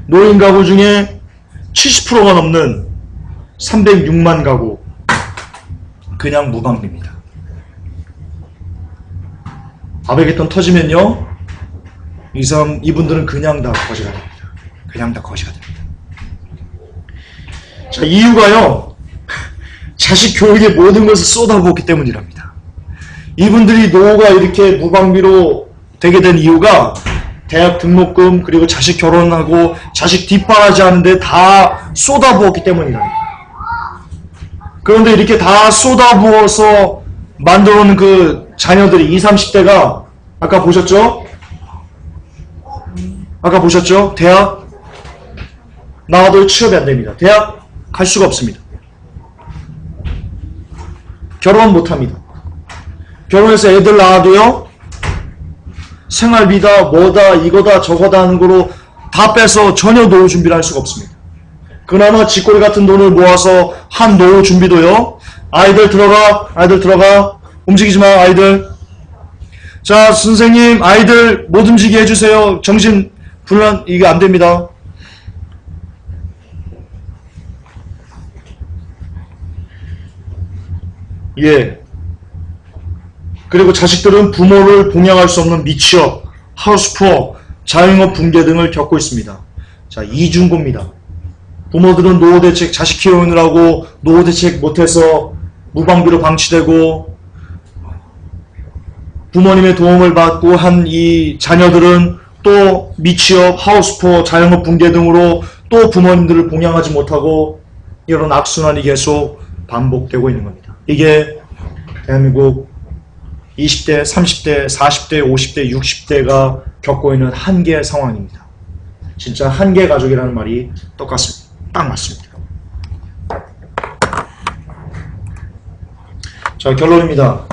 Speaker 1: 노인 가구 중에 70%가 넘는 306만 가구 그냥 무방비입니다. 아베게돈 터지면요, 이분들은 그냥 다 거지가 됩니다. 그냥 다 거지가 됩니다. 자, 이유가요, 자식 교육에 모든 것을 쏟아부었기 때문이랍니다. 이분들이 노후가 이렇게 무방비로 되게 된 이유가 대학 등록금 그리고 자식 결혼하고 자식 뒷바라지 하는데 다 쏟아부었기 때문이랍니다. 그런데 이렇게 다 쏟아부어서 만들어 놓은 그 자녀들이 20, 30대가 아까 보셨죠? 대학 나와도 취업이 안 됩니다. 대학 갈 수가 없습니다. 결혼 못 합니다. 결혼해서 애들 낳아도요, 생활비다 뭐다 이거다 저거다 하는 거로 다 빼서 전혀 노후 준비를 할 수가 없습니다. 그나마 쥐꼬리 같은 돈을 모아서 한 노후 준비도요, 아이들 들어가 움직이지 마 아이들. 자, 선생님 아이들 못 움직이게 해주세요. 정신 불안 이게 안 됩니다. 예. 그리고 자식들은 부모를 봉양할 수 없는 미취업, 하우스푸어, 자영업 붕괴 등을 겪고 있습니다. 자, 이중고입니다. 부모들은 노후대책, 자식 키우느라고 노후대책 못해서 무방비로 방치되고, 부모님의 도움을 받고 한 이 자녀들은 또 미취업, 하우스푸어, 자영업 붕괴 등으로 또 부모님들을 봉양하지 못하고 이런 악순환이 계속 반복되고 있는 겁니다. 이게 대한민국 20대, 30대, 40대, 50대, 60대가 겪고 있는 한계 상황입니다. 진짜 한계 가족이라는 말이 똑같습니다. 딱 맞습니다. 자, 결론입니다.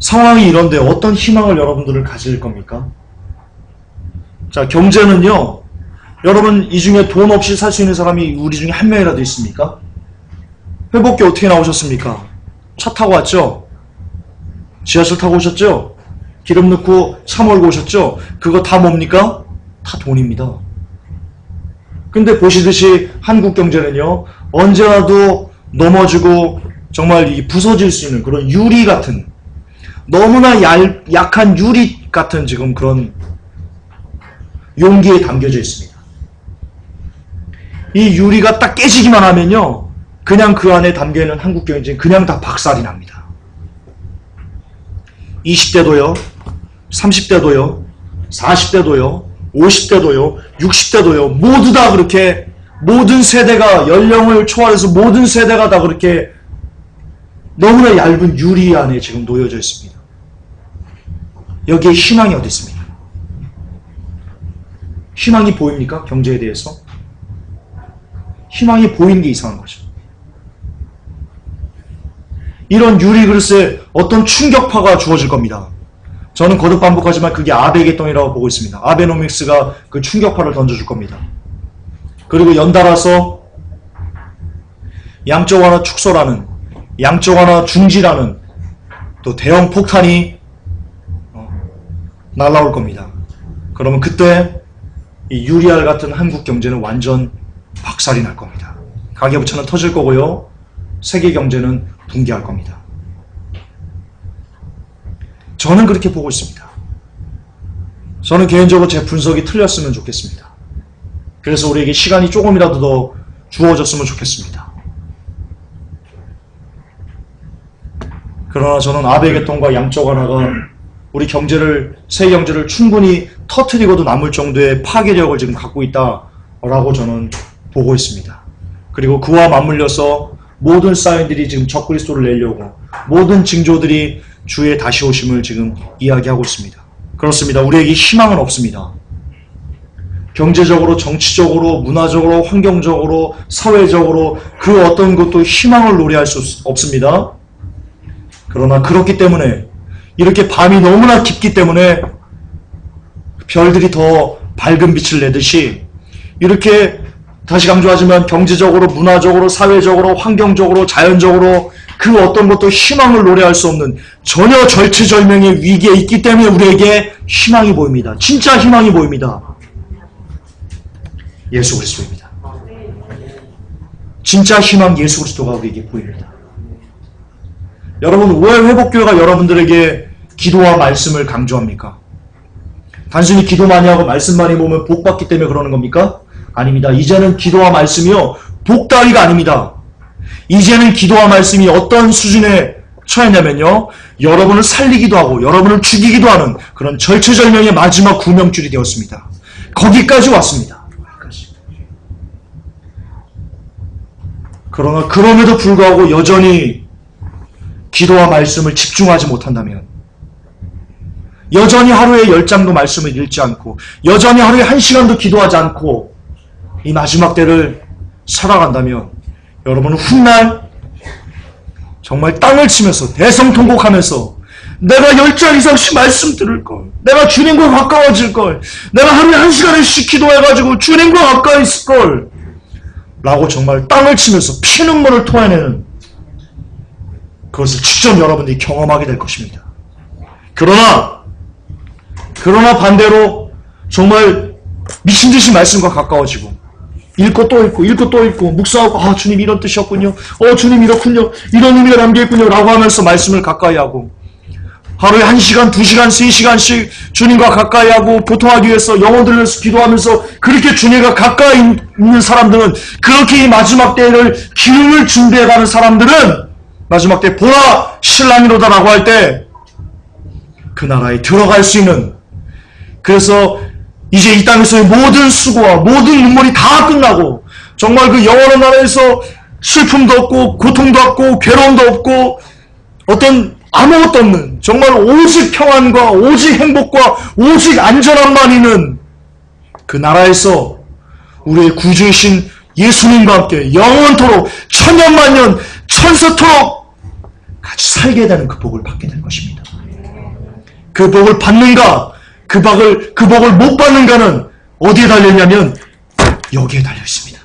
Speaker 1: 상황이 이런데 어떤 희망을 여러분들을 가질 겁니까? 자, 경제는요, 여러분 이 중에 돈 없이 살 수 있는 사람이 우리 중에 한 명이라도 있습니까? 회복기 어떻게 나오셨습니까? 차 타고 왔죠? 지하철 타고 오셨죠? 기름 넣고 차 몰고 오셨죠? 그거 다 뭡니까? 다 돈입니다. 근데 보시듯이 한국 경제는요, 언제라도 넘어지고 정말 이 부서질 수 있는 그런 유리 같은, 너무나 약한 유리 같은 지금 그런 용기에 담겨져 있습니다. 이 유리가 딱 깨지기만 하면요, 그냥 그 안에 담겨있는 한국 경제는 그냥 다 박살이 납니다. 20대도요, 30대도요, 40대도요, 50대도요, 60대도요, 모두 다 그렇게, 모든 세대가, 연령을 초월해서 모든 세대가 다 그렇게 너무나 얇은 유리 안에 지금 놓여져 있습니다. 여기에 희망이 어디 있습니까? 희망이 보입니까? 경제에 대해서? 희망이 보이는 게 이상한 거죠. 이런 유리 그릇에 어떤 충격파가 주어질 겁니다. 저는 거듭 반복하지만 그게 아베 개똥이라고 보고 있습니다. 아베노믹스가 그 충격파를 던져줄 겁니다. 그리고 연달아서 양적 완화 축소라는, 양적 완화 중지라는 또 대형 폭탄이 날아올 겁니다. 그러면 그때 이 유리알 같은 한국 경제는 완전 박살이 날 겁니다. 가계부채는 터질 거고요. 세계 경제는 붕괴할 겁니다. 저는 그렇게 보고 있습니다. 저는 개인적으로 제 분석이 틀렸으면 좋겠습니다. 그래서 우리에게 시간이 조금이라도 더 주어졌으면 좋겠습니다. 그러나 저는 아베 개똥과 양적 완화가 우리 경제를, 세계 경제를 충분히 터뜨리고도 남을 정도의 파괴력을 지금 갖고 있다라고 저는 보고 있습니다. 그리고 그와 맞물려서 모든 사인들이 지금 적그리스도를 내려고, 모든 징조들이 주의 다시 오심을 지금 이야기하고 있습니다. 그렇습니다. 우리에게 희망은 없습니다. 경제적으로, 정치적으로, 문화적으로, 환경적으로, 사회적으로 그 어떤 것도 희망을 노래할 수 없습니다. 그러나 그렇기 때문에, 이렇게 밤이 너무나 깊기 때문에 별들이 더 밝은 빛을 내듯이, 이렇게 다시 강조하지만 경제적으로, 문화적으로, 사회적으로, 환경적으로, 자연적으로 그 어떤 것도 희망을 노래할 수 없는 전혀 절체절명의 위기에 있기 때문에 우리에게 희망이 보입니다. 진짜 희망이 보입니다. 예수 그리스도입니다. 진짜 희망 예수 그리스도가 우리에게 보입니다. 여러분, 왜 회복교회가 여러분들에게 기도와 말씀을 강조합니까? 단순히 기도 많이 하고 말씀 많이 보면 복 받기 때문에 그러는 겁니까? 아닙니다. 이제는 기도와 말씀이요, 복따위가 아닙니다. 이제는 기도와 말씀이 어떤 수준에 처했냐면요, 여러분을 살리기도 하고 여러분을 죽이기도 하는 그런 절체절명의 마지막 구명줄이 되었습니다. 거기까지 왔습니다. 그러나 그럼에도 불구하고 여전히 기도와 말씀을 집중하지 못한다면, 여전히 하루에 10장도 말씀을 읽지 않고, 여전히 하루에 1시간도 기도하지 않고 이 마지막 때를 살아간다면, 여러분은 훗날 정말 땅을 치면서 대성통곡하면서 내가 10절 이상씩 말씀 들을걸, 내가 주님과 가까워질걸, 내가 하루에 1시간씩 기도해가지고 주님과 가까이 있을걸 라고 정말 땅을 치면서 피눈물을 토해내는 그것을 직접 여러분들이 경험하게 될 것입니다. 그러나 반대로 정말 미친듯이 말씀과 가까워지고 읽고 또 읽고 읽고 또 읽고 묵상하고 아 주님 이런 뜻이었군요. 주님 이렇군요. 이런 의미가 담겨있군요. 라고 하면서 말씀을 가까이 하고 하루에 1시간, 2시간, 3시간씩 주님과 가까이 하고 교통하기 위해서 영혼들을 위해서 기도하면서 그렇게 주님과 가까이 있는 사람들은 그렇게 이 마지막 때를 기름을 준비해가는 사람들은 마지막 때 보라 신랑이로다라고 할 때 그 나라에 들어갈 수 있는 그래서 이제 이 땅에서의 모든 수고와 모든 눈물이 다 끝나고 정말 그 영원한 나라에서 슬픔도 없고 고통도 없고 괴로움도 없고 어떤 아무것도 없는 정말 오직 평안과 오직 행복과 오직 안전함만 있는 그 나라에서 우리의 구주이신 예수님과 함께 영원토록 천년만년 천세토록 같이 살게 되는 그 복을 받게 될 것입니다. 그 복을 받는가 그 복을 못 받는가는 어디에 달려있냐면 여기에 달려있습니다.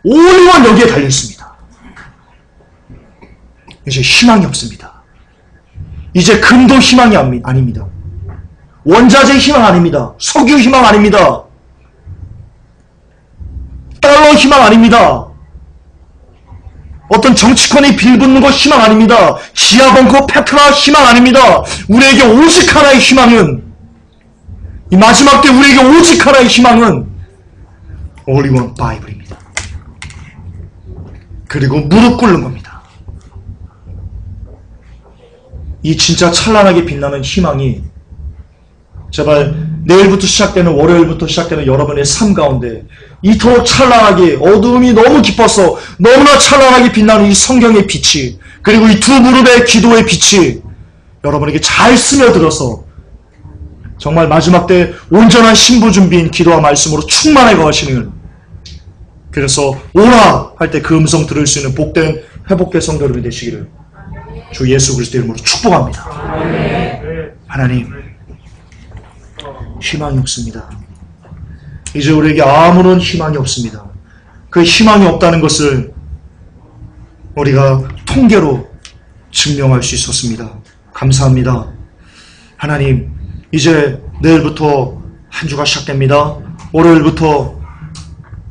Speaker 1: 온리원 여기에 달려있습니다. 이제 희망이 없습니다. 이제 금도 희망이 아닙니다. 원자재 희망 아닙니다. 석유 희망 아닙니다. 달러 희망 아닙니다. 어떤 정치권이 빌붙는 것 희망 아닙니다. 지하벙커 페트라 희망 아닙니다. 우리에게 오직 하나의 희망은 이 마지막 때 우리에게 오직 하나의 희망은 Only One 바이블입니다. 그리고 무릎 꿇는 겁니다. 이 진짜 찬란하게 빛나는 희망이 제발 내일부터 시작되는 월요일부터 시작되는 여러분의 삶 가운데 이토록 찬란하게 어두움이 너무 깊어서 너무나 찬란하게 빛나는 이 성경의 빛이 그리고 이 두 무릎의 기도의 빛이 여러분에게 잘 스며들어서 정말 마지막 때 온전한 신부 준비인 기도와 말씀으로 충만해 가시는 그래서 오라 할 때 그 음성 들을 수 있는 복된 회복된 성도 여러분이 되시기를 주 예수 그리스도 이름으로 축복합니다. 하나님 희망이 없습니다. 이제 우리에게 아무런 희망이 없습니다. 그 희망이 없다는 것을 우리가 통계로 증명할 수 있었습니다. 감사합니다. 하나님 이제 내일부터 한 주가 시작됩니다. 월요일부터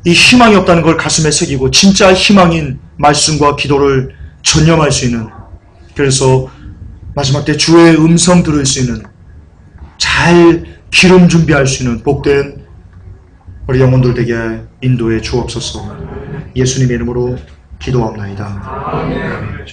Speaker 1: 이 희망이 없다는 걸 가슴에 새기고 진짜 희망인 말씀과 기도를 전념할 수 있는 그래서 마지막 때 주의 음성 들을 수 있는 잘 기름 준비할 수 있는 복된 우리 영혼들 되게 인도해 주옵소서. 예수님의 이름으로 기도합나이다. 아멘.